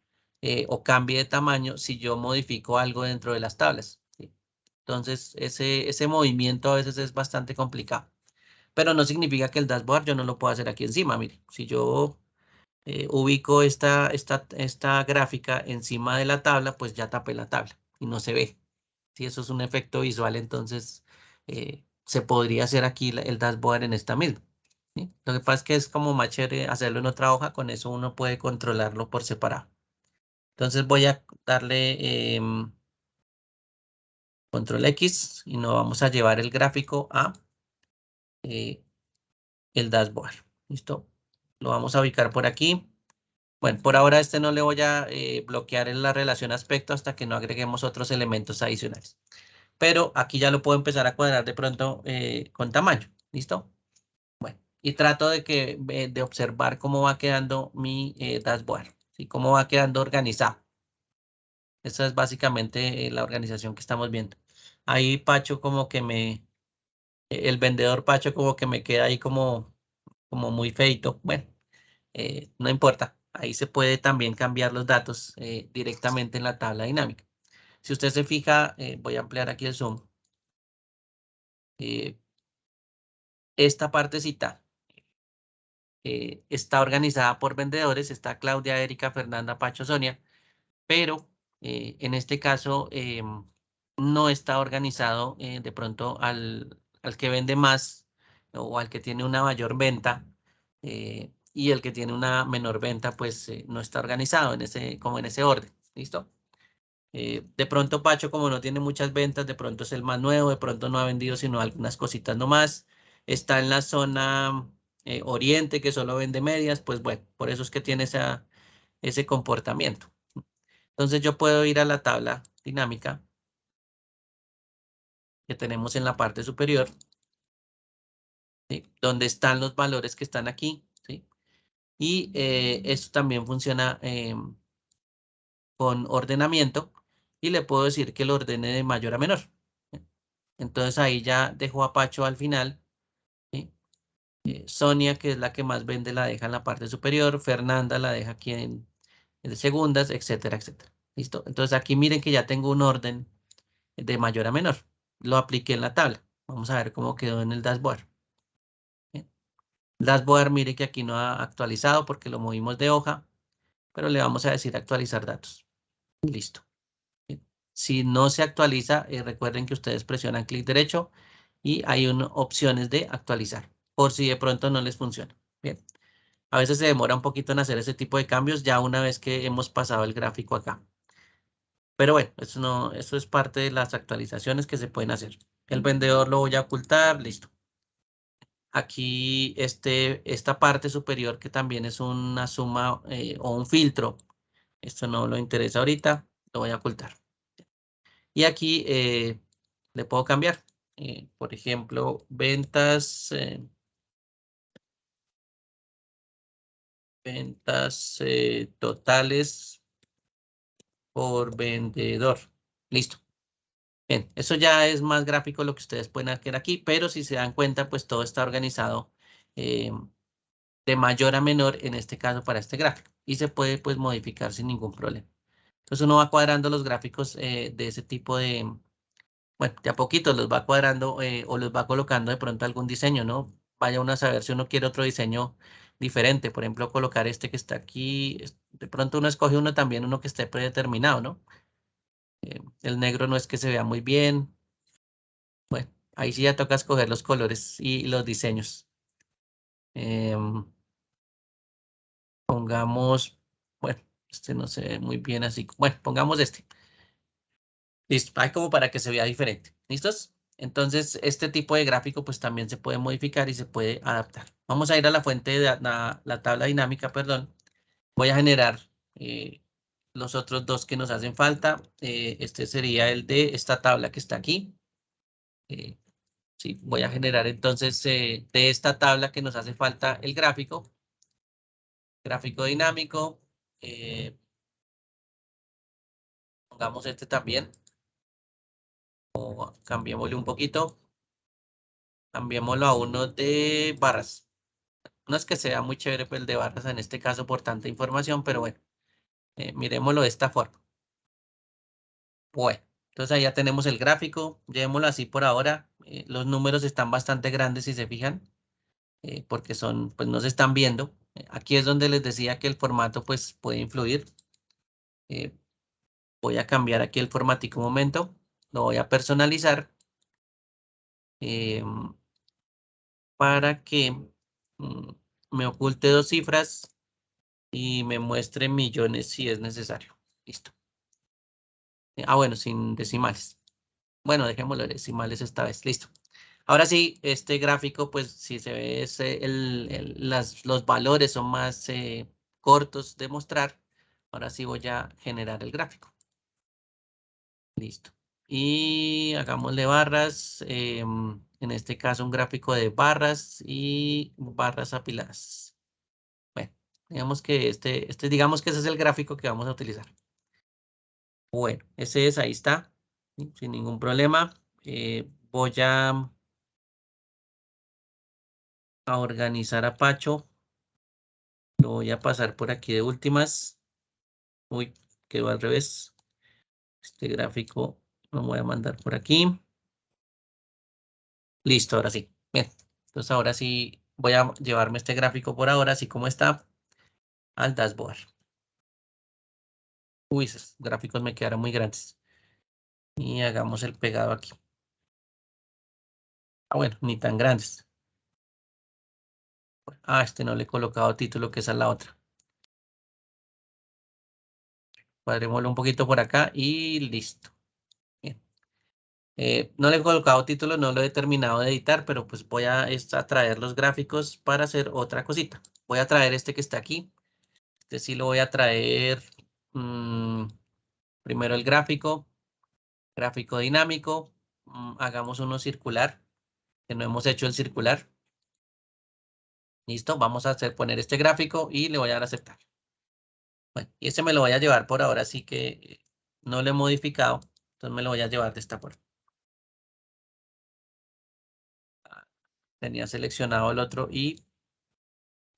o cambie de tamaño si yo modifico algo dentro de las tablas, ¿sí? Entonces, ese movimiento a veces es bastante complicado. Pero no significa que el dashboard yo no lo pueda hacer aquí encima. Mire, si yo ubico esta gráfica encima de la tabla, pues ya tapé la tabla y no se ve. Si eso es un efecto visual, entonces se podría hacer aquí el dashboard en esta misma, ¿sí? Lo que pasa es que es como más chévere hacerlo en otra hoja, con eso uno puede controlarlo por separado. Entonces voy a darle control X y nos vamos a llevar el gráfico a eh, el dashboard. ¿Listo? Lo vamos a ubicar por aquí. Bueno, por ahora no le voy a bloquear en la relación aspecto hasta que no agreguemos otros elementos adicionales. Pero aquí ya lo puedo empezar a cuadrar de pronto con tamaño. ¿Listo? Bueno, y trato de observar cómo va quedando mi dashboard, ¿sí? Cómo va quedando organizado. Esa es básicamente la organización que estamos viendo. Ahí Pacho como que el vendedor Pacho como que me queda ahí como muy feito. Bueno, no importa. Ahí se puede también cambiar los datos directamente en la tabla dinámica. Si usted se fija, voy a ampliar aquí el zoom. Esta partecita está organizada por vendedores. Está Claudia, Erika, Fernanda, Pacho, Sonia. Pero en este caso no está organizado de pronto al que vende más o al que tiene una mayor venta y el que tiene una menor venta, pues no está organizado como en ese orden. ¿Listo? De pronto Pacho, como no tiene muchas ventas, de pronto es el más nuevo, de pronto no ha vendido sino algunas cositas nomás. Está en la zona oriente, que solo vende medias, pues bueno, por eso es que tiene ese comportamiento. Entonces yo puedo ir a la tabla dinámica que tenemos en la parte superior, ¿sí? Donde están los valores que están aquí, ¿sí? Y esto también funciona con ordenamiento y le puedo decir que lo ordene de mayor a menor. ¿Sí? Entonces ahí ya dejo a Pacho al final, ¿sí? Sonia, que es la que más vende, la deja en la parte superior, Fernanda la deja aquí en segundas, etcétera, etcétera. ¿Listo? Entonces aquí miren que ya tengo un orden de mayor a menor. Lo apliqué en la tabla. Vamos a ver cómo quedó en el dashboard. Bien. Dashboard, mire que aquí no ha actualizado porque lo movimos de hoja, pero le vamos a decir actualizar datos. Listo. Bien. Si no se actualiza, recuerden que ustedes presionan clic derecho y hay opciones de actualizar, por si de pronto no les funciona. Bien. A veces se demora un poquito en hacer ese tipo de cambios ya una vez que hemos pasado el gráfico acá. Pero bueno, eso es parte de las actualizaciones que se pueden hacer. El vendedor lo voy a ocultar, listo. Aquí esta parte superior que también es una suma o un filtro Esto no lo interesa ahorita, lo voy a ocultar. Y aquí le puedo cambiar. Por ejemplo, ventas totales por vendedor. Listo. Bien, eso ya es más gráfico lo que ustedes pueden hacer aquí, pero si se dan cuenta, pues todo está organizado de mayor a menor, en este caso para este gráfico. Y se puede pues modificar sin ningún problema. Entonces uno va cuadrando los gráficos de ese tipo de, bueno, de a poquito los va cuadrando o los va colocando de pronto algún diseño, ¿no? Vaya uno a saber si uno quiere otro diseño diferente. Por ejemplo, colocar este que está aquí. De pronto uno escoge uno también, uno que esté predeterminado, ¿no? El negro no es que se vea muy bien. Bueno, ahí sí ya toca escoger los colores y los diseños. Pongamos, bueno, este no se ve muy bien así. Bueno, pongamos este. Listo, ahí como para que se vea diferente. ¿Listos? Entonces, este tipo de gráfico pues también se puede modificar y se puede adaptar. Vamos a ir a la fuente de la tabla dinámica, perdón. Voy a generar los otros dos que nos hacen falta. Este sería el de esta tabla que está aquí. Sí, voy a generar entonces de esta tabla que nos hace falta el gráfico. Gráfico dinámico. Pongamos este también. O cambiémosle un poquito. Cambiémoslo a uno de barras. No es que sea muy chévere pues, el de barras en este caso por tanta información, pero bueno, miremoslo de esta forma. Bueno, entonces ahí ya tenemos el gráfico, llevémoslo así por ahora. Los números están bastante grandes si se fijan, porque son, pues no se están viendo. Aquí es donde les decía que el formato pues puede influir. Voy a cambiar aquí el formatico un momento, lo voy a personalizar para que me oculte dos cifras y me muestre millones si es necesario. Listo. Bueno, sin decimales. Bueno, dejémoslo en decimales esta vez. Listo. Ahora sí, este gráfico, pues si se ve los valores son más cortos de mostrar. Ahora sí voy a generar el gráfico. Listo. Y hagámosle barras. En este caso un gráfico de barras y barras apiladas. Bueno, digamos que digamos que ese es el gráfico que vamos a utilizar. Bueno, ese es, ahí está, ¿sí? Sin ningún problema. Voy a organizar a Pacho. Lo voy a pasar por aquí de últimas. Uy, quedó al revés. Este gráfico lo voy a mandar por aquí. Listo, ahora sí. Bien, entonces ahora sí voy a llevarme este gráfico por ahora, así como está, al dashboard. Uy, esos gráficos me quedaron muy grandes. Y hagamos el pegado aquí. Bueno, ni tan grandes. Este no le he colocado título, que esa es la otra. Cuadrémoslo un poquito por acá y listo. Bien. No le he colocado título, no lo he terminado de editar, pero pues voy a traer los gráficos para hacer otra cosita. Voy a traer este que está aquí. Este sí lo voy a traer primero el gráfico dinámico. Hagamos uno circular, que no hemos hecho el circular. Listo, vamos a poner este gráfico y le voy a dar a aceptar. Bueno, y este me lo voy a llevar por ahora, así que no lo he modificado, entonces me lo voy a llevar de esta forma. Tenía seleccionado el otro y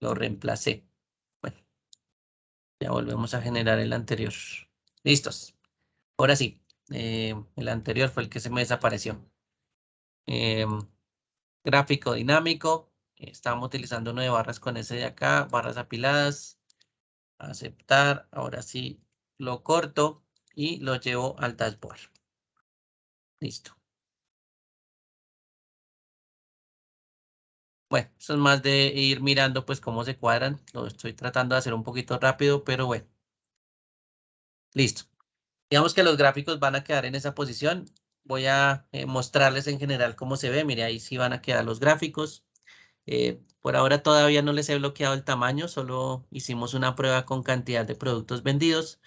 lo reemplacé. Bueno, ya volvemos a generar el anterior. Listos. Ahora sí, el anterior fue el que se me desapareció. Gráfico dinámico. Estamos utilizando uno de barras con ese de acá, barras apiladas. Aceptar. Ahora sí, lo corto y lo llevo al dashboard. Listo. Bueno, eso es más de ir mirando pues cómo se cuadran. Lo estoy tratando de hacer un poquito rápido, pero bueno. Listo. Digamos que los gráficos van a quedar en esa posición. Voy a mostrarles en general cómo se ve. Mire, ahí sí van a quedar los gráficos. Por ahora todavía no les he bloqueado el tamaño, solo hicimos una prueba con cantidad de productos vendidos,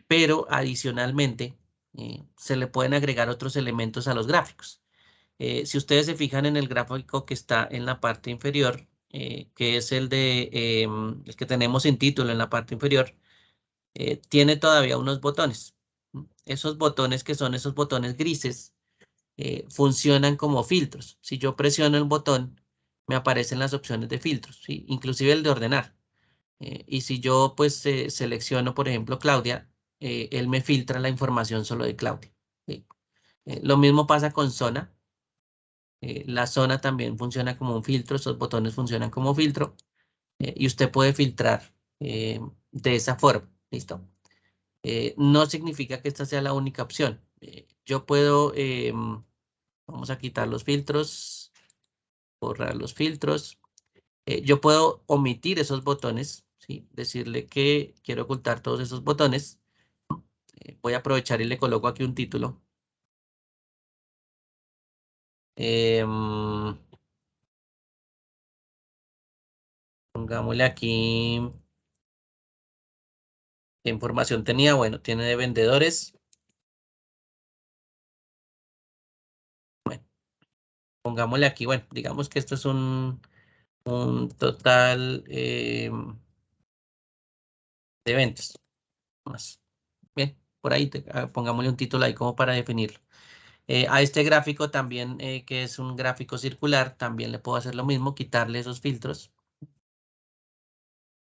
pero adicionalmente se le pueden agregar otros elementos a los gráficos. Si ustedes se fijan en el gráfico que está en la parte inferior, que es el que tenemos en título en la parte inferior, tiene todavía unos botones. Esos botones que son esos botones grises funcionan como filtros. Si yo presiono el botón, me aparecen las opciones de filtros, ¿sí? Inclusive el de ordenar. Y si yo pues selecciono, por ejemplo, Claudia, él me filtra la información solo de Claudia, ¿sí? Lo mismo pasa con zona. La zona también funciona como un filtro, esos botones funcionan como filtro y usted puede filtrar de esa forma, ¿listo? No significa que esta sea la única opción. Yo puedo, vamos a quitar los filtros, borrar los filtros. Yo puedo omitir esos botones, ¿sí? Decirle que quiero ocultar todos esos botones. Voy a aprovechar y le coloco aquí un título. Pongámosle aquí, ¿qué información tenía? Bueno, tiene de vendedores. Bueno, pongámosle aquí, bueno, digamos que esto es un total de ventas. Más. Bien, por ahí pongámosle un título ahí como para definirlo. A este gráfico también, que es un gráfico circular, también le puedo hacer lo mismo, quitarle esos filtros,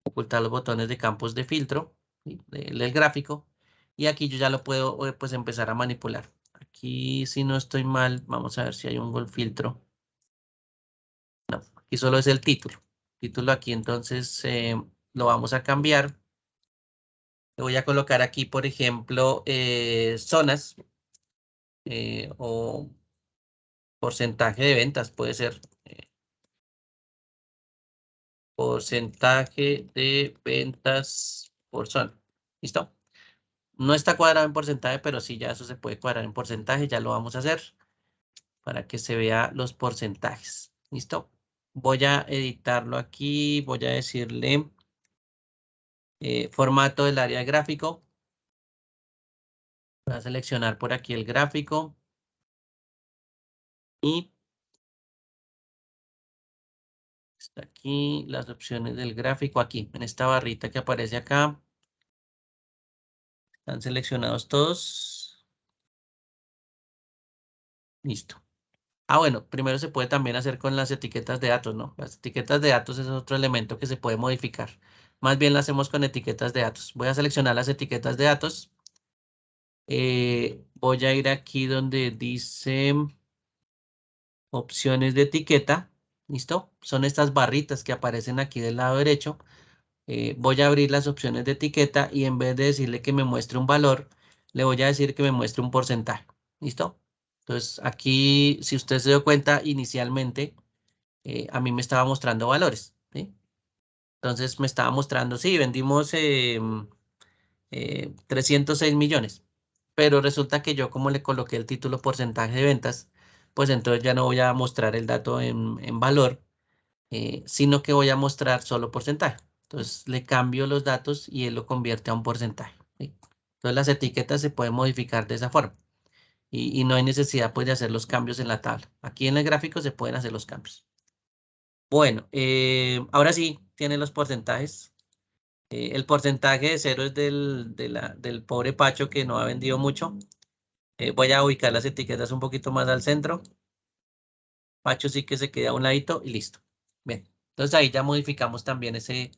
ocultar los botones de campos de filtro, ¿sí? Del gráfico, y aquí yo ya lo puedo pues empezar a manipular. Aquí, si no estoy mal, vamos a ver si hay un gol filtro. No, aquí solo es el título. Título aquí, entonces lo vamos a cambiar. Le voy a colocar aquí, por ejemplo, zonas o porcentaje de ventas, puede ser. Porcentaje de ventas por zona. ¿Listo? No está cuadrado en porcentaje, pero sí ya eso se puede cuadrar en porcentaje. Ya lo vamos a hacer para que se vea los porcentajes. ¿Listo? Voy a editarlo aquí. Voy a decirle formato del área de gráfico. Voy a seleccionar por aquí el gráfico. Y está aquí las opciones del gráfico. Aquí, en esta barrita que aparece acá. Están seleccionados todos. Listo. Ah, bueno, primero se puede también hacer con las etiquetas de datos, ¿no? Las etiquetas de datos es otro elemento que se puede modificar. Más bien lo hacemos con etiquetas de datos. Voy a seleccionar las etiquetas de datos. Voy a ir aquí donde dice opciones de etiqueta. ¿Listo? Son estas barritas que aparecen aquí del lado derecho. Voy a abrir las opciones de etiqueta y en vez de decirle que me muestre un valor, le voy a decir que me muestre un porcentaje. ¿Listo? Entonces aquí, si usted se dio cuenta, inicialmente a mí me estaba mostrando valores, ¿sí? Entonces me estaba mostrando, sí, vendimos 306 millones, pero resulta que yo como le coloqué el título porcentaje de ventas, pues entonces ya no voy a mostrar el dato en valor, sino que voy a mostrar solo porcentaje. Entonces le cambio los datos y él lo convierte a un porcentaje, ¿sí? Entonces las etiquetas se pueden modificar de esa forma y no hay necesidad pues de hacer los cambios en la tabla. Aquí en el gráfico se pueden hacer los cambios. Bueno, ahora sí, tiene los porcentajes. El porcentaje de cero es del pobre Pacho que no ha vendido mucho. Voy a ubicar las etiquetas un poquito más al centro. Pacho sí que se queda a un ladito y listo. Bien, entonces ahí ya modificamos también ese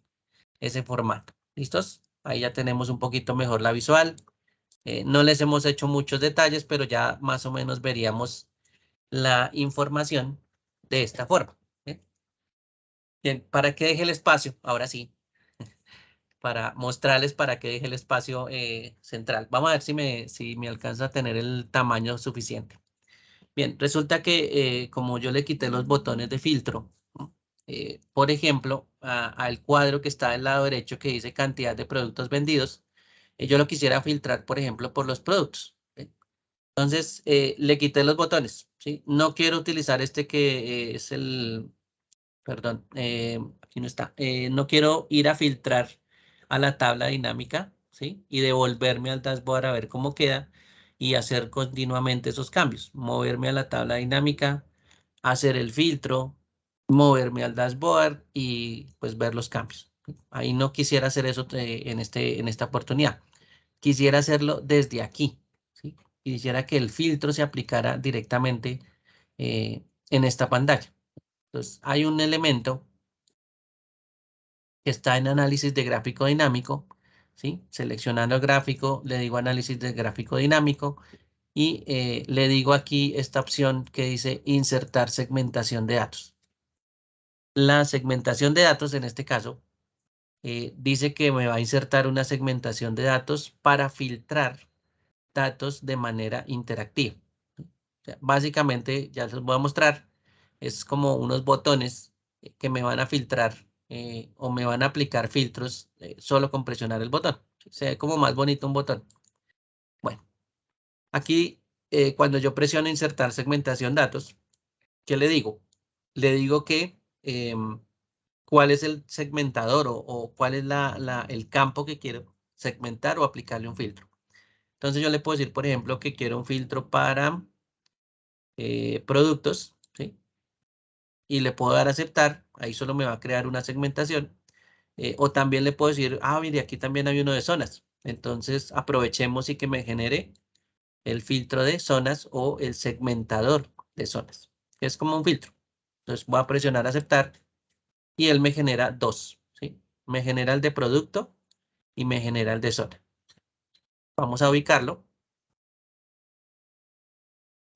formato. ¿Listos? Ahí ya tenemos un poquito mejor la visual. No les hemos hecho muchos detalles, pero ya más o menos veríamos la información de esta forma. Bien, bien, para que deje el espacio, ahora sí, para mostrarles para que deje el espacio central. Vamos a ver si me alcanza a tener el tamaño suficiente. Bien, resulta que como yo le quité los botones de filtro, ¿no? Por ejemplo, al cuadro que está del lado derecho que dice cantidad de productos vendidos, yo lo quisiera filtrar, por ejemplo, por los productos. ¿Sí? Entonces, le quité los botones, ¿sí? No quiero utilizar este que es perdón, aquí no está. No quiero ir a filtrar a la tabla dinámica, ¿sí? Y devolverme al dashboard a ver cómo queda y hacer continuamente esos cambios. Moverme a la tabla dinámica, hacer el filtro, moverme al dashboard y pues ver los cambios. Ahí no quisiera hacer eso en esta oportunidad. Quisiera hacerlo desde aquí, ¿sí? Quisiera que el filtro se aplicara directamente en esta pantalla. Entonces, hay un elemento que está en análisis de gráfico dinámico, ¿sí? Seleccionando el gráfico, le digo análisis de gráfico dinámico y le digo aquí esta opción que dice insertar segmentación de datos. La segmentación de datos, en este caso, dice que me va a insertar una segmentación de datos para filtrar datos de manera interactiva. O sea, básicamente, ya les voy a mostrar, es como unos botones que me van a filtrar o me van a aplicar filtros solo con presionar el botón. Se ve como más bonito un botón. Bueno, aquí cuando yo presiono insertar segmentación datos, ¿qué le digo? Le digo que cuál es el segmentador o cuál es el campo que quiero segmentar o aplicarle un filtro. Entonces yo le puedo decir, por ejemplo, que quiero un filtro para productos, ¿sí? Y le puedo dar a aceptar, ahí solo me va a crear una segmentación. O también le puedo decir, mire, aquí también hay uno de zonas. Entonces aprovechemos y que me genere el filtro de zonas o el segmentador de zonas. Es como un filtro. Entonces voy a presionar aceptar y él me genera dos, ¿sí? Me genera el de producto y me genera el de zona. Vamos a ubicarlo.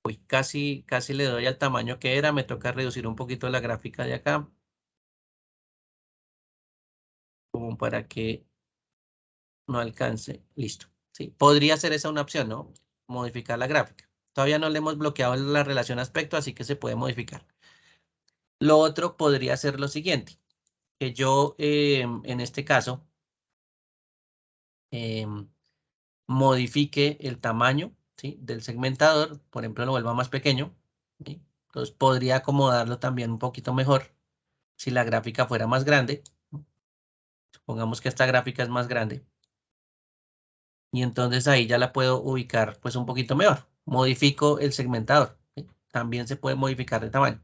Uy, casi le doy al tamaño que era. Me toca reducir un poquito la gráfica de acá. Como para que no alcance. Listo. Sí, podría ser esa una opción, ¿no? Modificar la gráfica. Todavía no le hemos bloqueado la relación aspecto, así que se puede modificar. Lo otro podría ser lo siguiente, que yo en este caso modifique el tamaño, ¿sí? Del segmentador, por ejemplo, lo vuelva más pequeño, ¿sí? Entonces podría acomodarlo también un poquito mejor si la gráfica fuera más grande. Supongamos que esta gráfica es más grande. Y entonces ahí ya la puedo ubicar pues un poquito mejor. Modifico el segmentador, ¿sí? También se puede modificar de tamaño.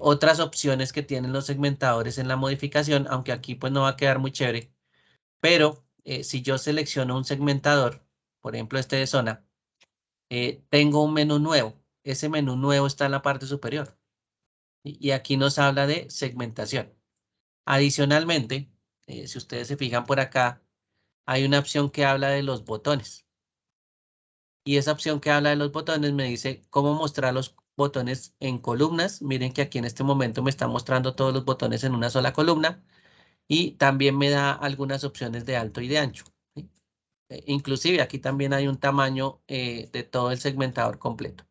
Otras opciones que tienen los segmentadores en la modificación, aunque aquí pues no va a quedar muy chévere, pero si yo selecciono un segmentador, por ejemplo este de zona, tengo un menú nuevo. Ese menú nuevo está en la parte superior. Y aquí nos habla de segmentación. Adicionalmente, si ustedes se fijan por acá, hay una opción que habla de los botones. Y esa opción que habla de los botones me dice cómo mostrar los botones en columnas. Miren que aquí en este momento me está mostrando todos los botones en una sola columna. Y también me da algunas opciones de alto y de ancho, ¿sí? Inclusive aquí también hay un tamaño de todo el segmentador completo.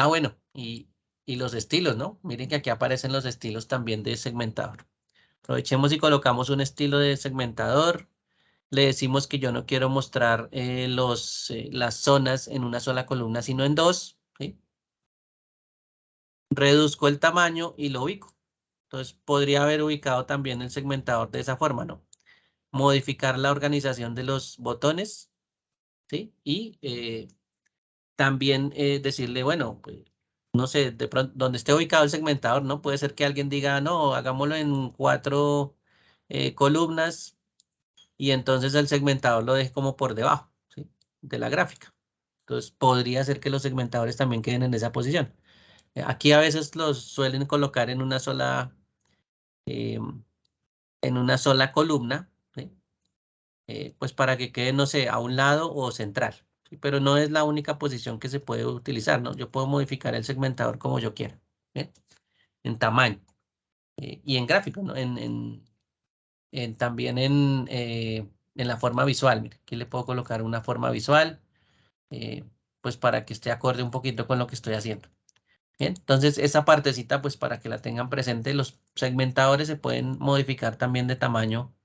Bueno, y los estilos, ¿no? Miren que aquí aparecen los estilos también de segmentador. Aprovechemos y colocamos un estilo de segmentador. Le decimos que yo no quiero mostrar las zonas en una sola columna, sino en dos, ¿sí? Reduzco el tamaño y lo ubico. Entonces, podría haber ubicado también el segmentador de esa forma, ¿no? Modificar la organización de los botones, ¿sí? Y también decirle, bueno, pues, no sé, de pronto, donde esté ubicado el segmentador, ¿no? Puede ser que alguien diga, no, hagámoslo en 4 columnas y entonces el segmentador lo deje como por debajo, ¿sí? De la gráfica. Entonces, podría ser que los segmentadores también queden en esa posición. Aquí a veces los suelen colocar eh, en una sola columna, ¿sí? Pues para que quede, no sé, a un lado o central, ¿sí? Pero no es la única posición que se puede utilizar, ¿no? Yo puedo modificar el segmentador como yo quiera, ¿bien? En tamaño y en gráfico, ¿no? También en la forma visual. Mire, aquí le puedo colocar una forma visual, eh, pues para que esté acorde un poquito con lo que estoy haciendo. Bien, entonces esa partecita, pues para que la tengan presente, los segmentadores se pueden modificar también de tamaño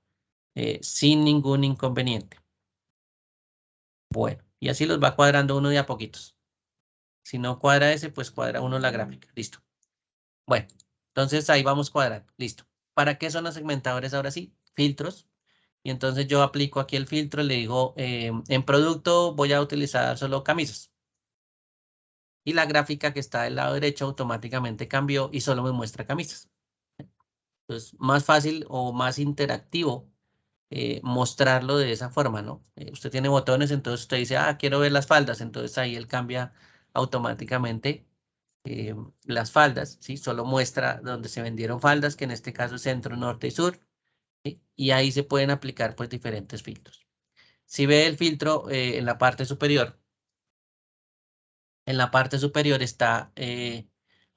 sin ningún inconveniente. Bueno, y así los va cuadrando uno de a poquitos. Si no cuadra ese, pues cuadra uno la gráfica. Listo. Bueno, Entonces ahí vamos cuadrando. Listo. ¿Para qué son los segmentadores ahora sí? Filtros. Y entonces yo aplico aquí el filtro, le digo, en producto voy a utilizar solo camisas. Y la gráfica que está del lado derecho automáticamente cambió y solo me muestra camisas. Entonces, más fácil o más interactivo mostrarlo de esa forma, ¿no? Usted tiene botones, entonces usted dice, ah, quiero ver las faldas, entonces ahí él cambia automáticamente las faldas, ¿sí? Solo muestra donde se vendieron faldas, que en este caso es centro, norte y sur, ¿sí? Y ahí se pueden aplicar pues diferentes filtros. Si ve el filtro en la parte superior, está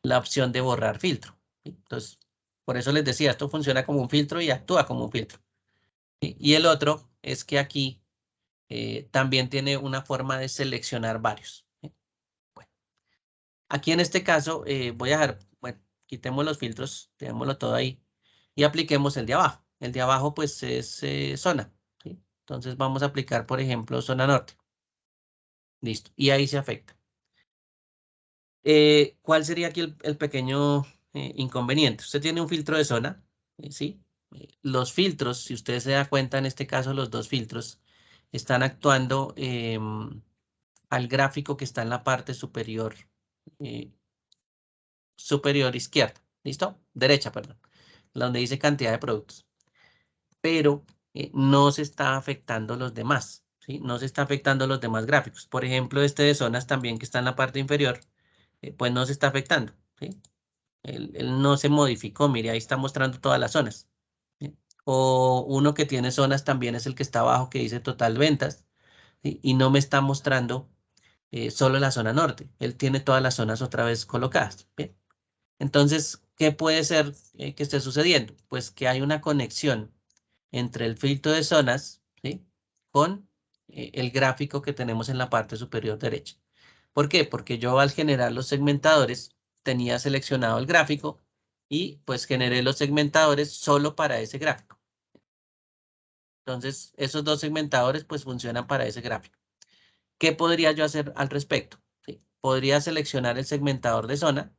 la opción de borrar filtro, ¿sí? Entonces, por eso les decía, esto funciona como un filtro y actúa como un filtro, ¿sí? Y el otro es que aquí también tiene una forma de seleccionar varios, ¿sí? Bueno, aquí en este caso voy a dejar, bueno, quitemos los filtros, tengámoslo todo ahí y apliquemos el de abajo. El de abajo pues es zona, ¿sí? Entonces vamos a aplicar, por ejemplo, zona norte. Listo, y ahí se afecta. ¿Cuál sería aquí el pequeño inconveniente? Usted tiene un filtro de zona, ¿sí? Los filtros, si usted se da cuenta, en este caso los dos filtros están actuando al gráfico que está en la parte eh, superior izquierda, ¿listo? Derecha, perdón, donde dice cantidad de productos. Pero no se está afectando los demás, ¿sí? No se está afectando los demás gráficos. Por ejemplo, este de zonas también que está en la parte inferior, pues no se está afectando, ¿sí? Él no se modificó, mire, ahí está mostrando todas las zonas, ¿sí? O uno que tiene zonas también es el que está abajo, que dice total ventas, ¿sí? Y no me está mostrando solo la zona norte. Él tiene todas las zonas otra vez colocadas, ¿bien? Entonces, ¿qué puede ser que esté sucediendo? Pues que hay una conexión entre el filtro de zonas, ¿sí? Con el gráfico que tenemos en la parte superior derecha. ¿Por qué? Porque yo al generar los segmentadores tenía seleccionado el gráfico y pues generé los segmentadores solo para ese gráfico. Entonces, esos dos segmentadores pues funcionan para ese gráfico. ¿Qué podría yo hacer al respecto? ¿Sí? Podría seleccionar el segmentador de zona,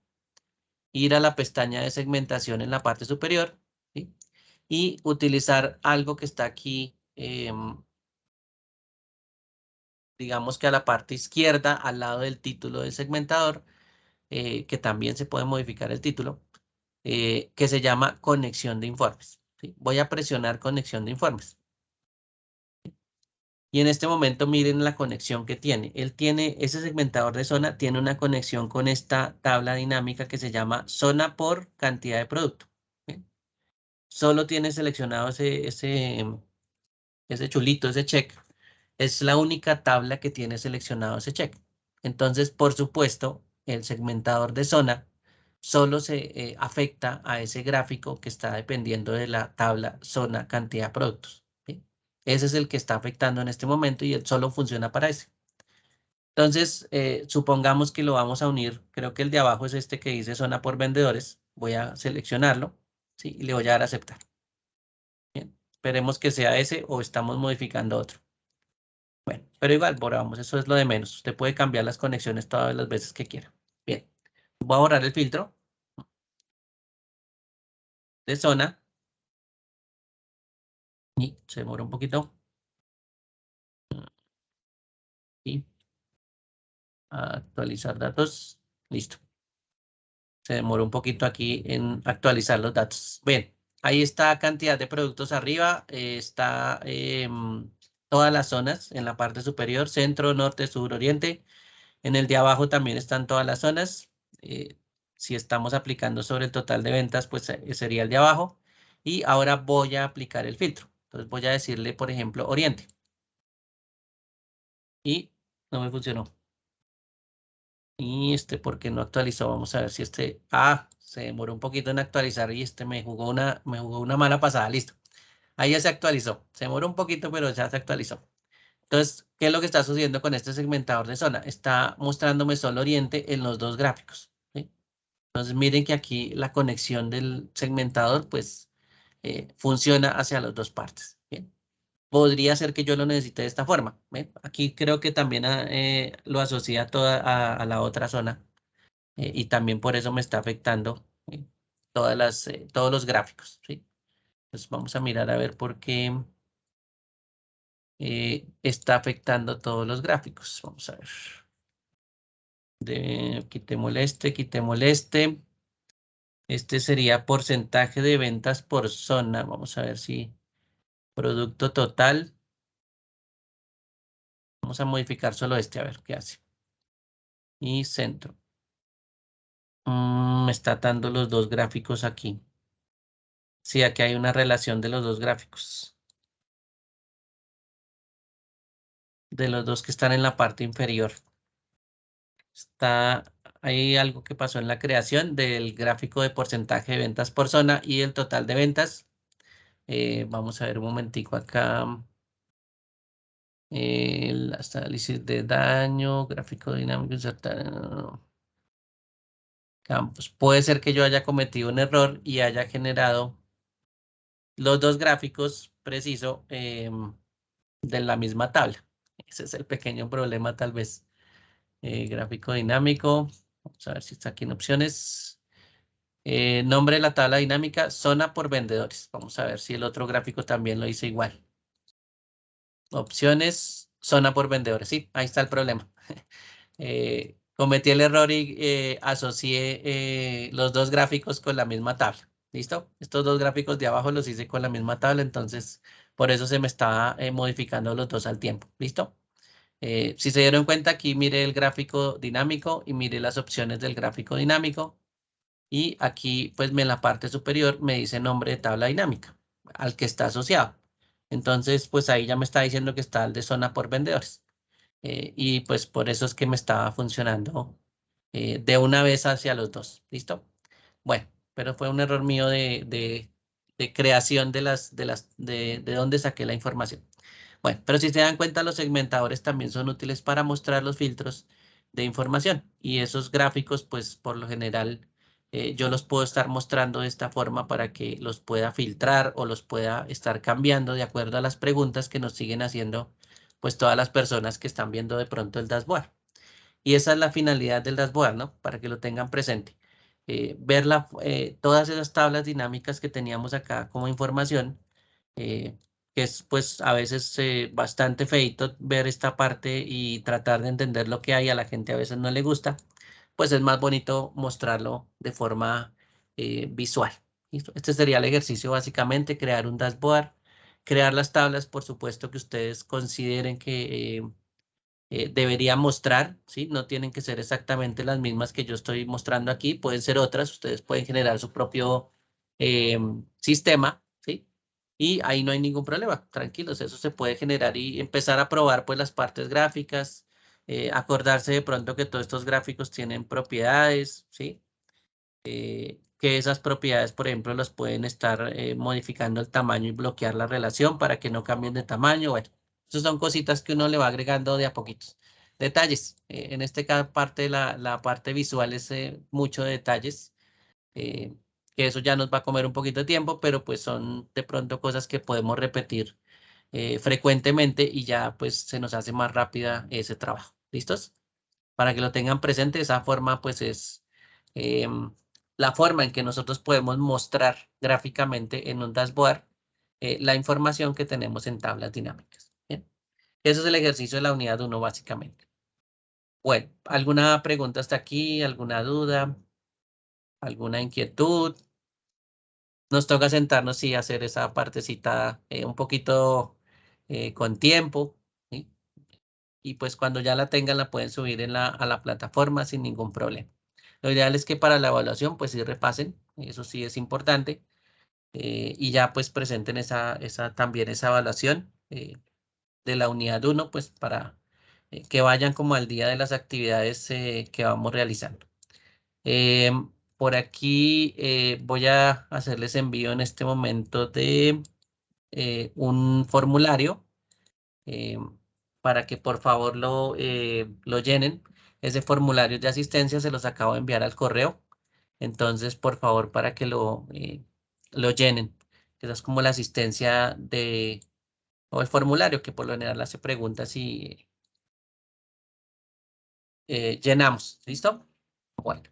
ir a la pestaña de segmentación en la parte superior, ¿sí? Y utilizar algo que está aquí, digamos que a la parte izquierda, al lado del título del segmentador, que también se puede modificar el título, que se llama conexión de informes, ¿sí? Voy a presionar conexión de informes. Y en este momento miren la conexión que tiene. Él tiene, ese segmentador de zona tiene una conexión con esta tabla dinámica que se llama zona por cantidad de producto, ¿sí? Solo tiene seleccionado ese chulito, ese check. Es la única tabla que tiene seleccionado ese check. Entonces, por supuesto, el segmentador de zona solo se afecta a ese gráfico que está dependiendo de la tabla zona cantidad de productos, ¿sí? Ese es el que está afectando en este momento y él solo funciona para ese. Entonces, supongamos que lo vamos a unir. Creo que el de abajo es este que dice zona por vendedores. Voy a seleccionarlo, ¿sí? Y le voy a dar a aceptar. Bien. Esperemos que sea ese o estamos modificando otro. Bueno, pero igual, borramos, eso es lo de menos. Usted puede cambiar las conexiones todas las veces que quiera. Bien, voy a borrar el filtro de zona y se demora un poquito. Y actualizar datos. Listo. Se demoró un poquito aquí en actualizar los datos. Bien, ahí está cantidad de productos arriba. Está todas las zonas en la parte superior, centro, norte, sur, oriente. En el de abajo también están todas las zonas. Si estamos aplicando sobre el total de ventas, pues sería el de abajo. Y ahora voy a aplicar el filtro. Entonces voy a decirle, por ejemplo, oriente. Y no me funcionó. Y ¿por qué no actualizó? Vamos a ver si se demoró un poquito en actualizar y me jugó una mala pasada. Listo. Ahí ya se actualizó. Se demoró un poquito, pero ya se actualizó. Entonces, ¿qué es lo que está sucediendo con este segmentador de zona? Está mostrándome solo oriente en los dos gráficos, ¿sí? Entonces, miren que aquí la conexión del segmentador, pues, funciona hacia las dos partes, ¿bien? Podría ser que yo lo necesite de esta forma, ¿ven? Aquí creo que también lo asocia a la otra zona y también por eso me está afectando. ¿Sí? todos los gráficos, ¿sí? Entonces vamos a mirar a ver por qué está afectando todos los gráficos. Vamos a ver. Quitémosle este, quitémosle este. Este sería porcentaje de ventas por zona. Vamos a ver si producto total. Vamos a modificar solo este, a ver qué hace. Y centro. Me está dando los dos gráficos aquí. Sí, aquí hay una relación de los dos gráficos. De los dos que están en la parte inferior. Hay algo que pasó en la creación del gráfico de porcentaje de ventas por zona y el total de ventas. Vamos a ver un momentico acá. El análisis de daño, gráfico dinámico, campos. Puede ser que yo haya cometido un error y haya generado los dos gráficos preciso de la misma tabla. Ese es el pequeño problema tal vez. Gráfico dinámico. Vamos a ver si está aquí en opciones. Nombre de la tabla dinámica, zona por vendedores. Vamos a ver si el otro gráfico también lo hice igual. Opciones, zona por vendedores. Sí, ahí está el problema. Cometí el error y asocié los dos gráficos con la misma tabla. ¿Listo? Estos dos gráficos de abajo los hice con la misma tabla, entonces por eso se me estaba modificando los dos al tiempo. ¿Listo? Si se dieron cuenta, aquí mire el gráfico dinámico y mire las opciones del gráfico dinámico. Y aquí, pues en la parte superior me dice nombre de tabla dinámica al que está asociado. Entonces, pues ahí ya me está diciendo que está el de zona por vendedores. Y pues por eso es que me estaba funcionando de una vez hacia los dos. ¿Listo? Bueno, pero fue un error mío de creación de dónde saqué la información. Bueno, pero si se dan cuenta, los segmentadores también son útiles para mostrar los filtros de información. Y esos gráficos, pues por lo general, yo los puedo estar mostrando de esta forma para que los pueda filtrar o los pueda estar cambiando de acuerdo a las preguntas que nos siguen haciendo, pues todas las personas que están viendo de pronto el dashboard. Y esa es la finalidad del dashboard, ¿no? Para que lo tengan presente. Ver todas esas tablas dinámicas que teníamos acá como información, que es pues a veces bastante feito ver esta parte y tratar de entender lo que hay, a la gente a veces no le gusta, pues es más bonito mostrarlo de forma visual. ¿Listo? Este sería el ejercicio básicamente, crear un dashboard, crear las tablas, por supuesto que ustedes consideren que debería mostrar, ¿sí? No tienen que ser exactamente las mismas que yo estoy mostrando aquí, pueden ser otras, ustedes pueden generar su propio sistema, ¿sí? Y ahí no hay ningún problema, tranquilos, eso se puede generar y empezar a probar pues las partes gráficas, acordarse de pronto que todos estos gráficos tienen propiedades, ¿sí? Que esas propiedades, por ejemplo, las pueden estar modificando el tamaño y bloquear la relación para que no cambien de tamaño. Bueno, esas son cositas que uno le va agregando de a poquitos. Detalles. En este caso, la parte visual es mucho de detalles, eh, que eso ya nos va a comer un poquito de tiempo, pero pues son de pronto cosas que podemos repetir frecuentemente y ya pues se nos hace más rápida ese trabajo. ¿Listos? Para que lo tengan presente, esa forma pues es la forma en que nosotros podemos mostrar gráficamente en un dashboard la información que tenemos en tablas dinámicas. ¿Bien? Eso es el ejercicio de la unidad 1 básicamente. Bueno, ¿alguna pregunta hasta aquí? ¿Alguna duda? ¿Alguna inquietud? Nos toca sentarnos y hacer esa partecita un poquito con tiempo, ¿sí? Y pues cuando ya la tengan la pueden subir a la plataforma sin ningún problema. Lo ideal es que para la evaluación pues sí repasen, eso sí es importante, y ya pues presenten también esa evaluación de la unidad 1 pues para que vayan como al día de las actividades que vamos realizando. Por aquí voy a hacerles envío en este momento de un formulario eh, para que por favor lo llenen. Ese formulario de asistencia se los acabo de enviar al correo. Entonces, por favor, para que lo llenen. Esa es como la asistencia o el formulario que por lo general hace preguntas y llenamos. ¿Listo? Bueno.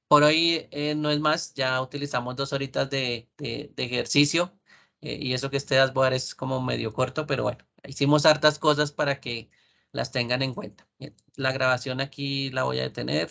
Por hoy no es más, ya utilizamos 2 horitas de ejercicio y eso que este dashboard es como medio corto, pero bueno, hicimos hartas cosas para que las tengan en cuenta. Bien, la grabación aquí la voy a detener.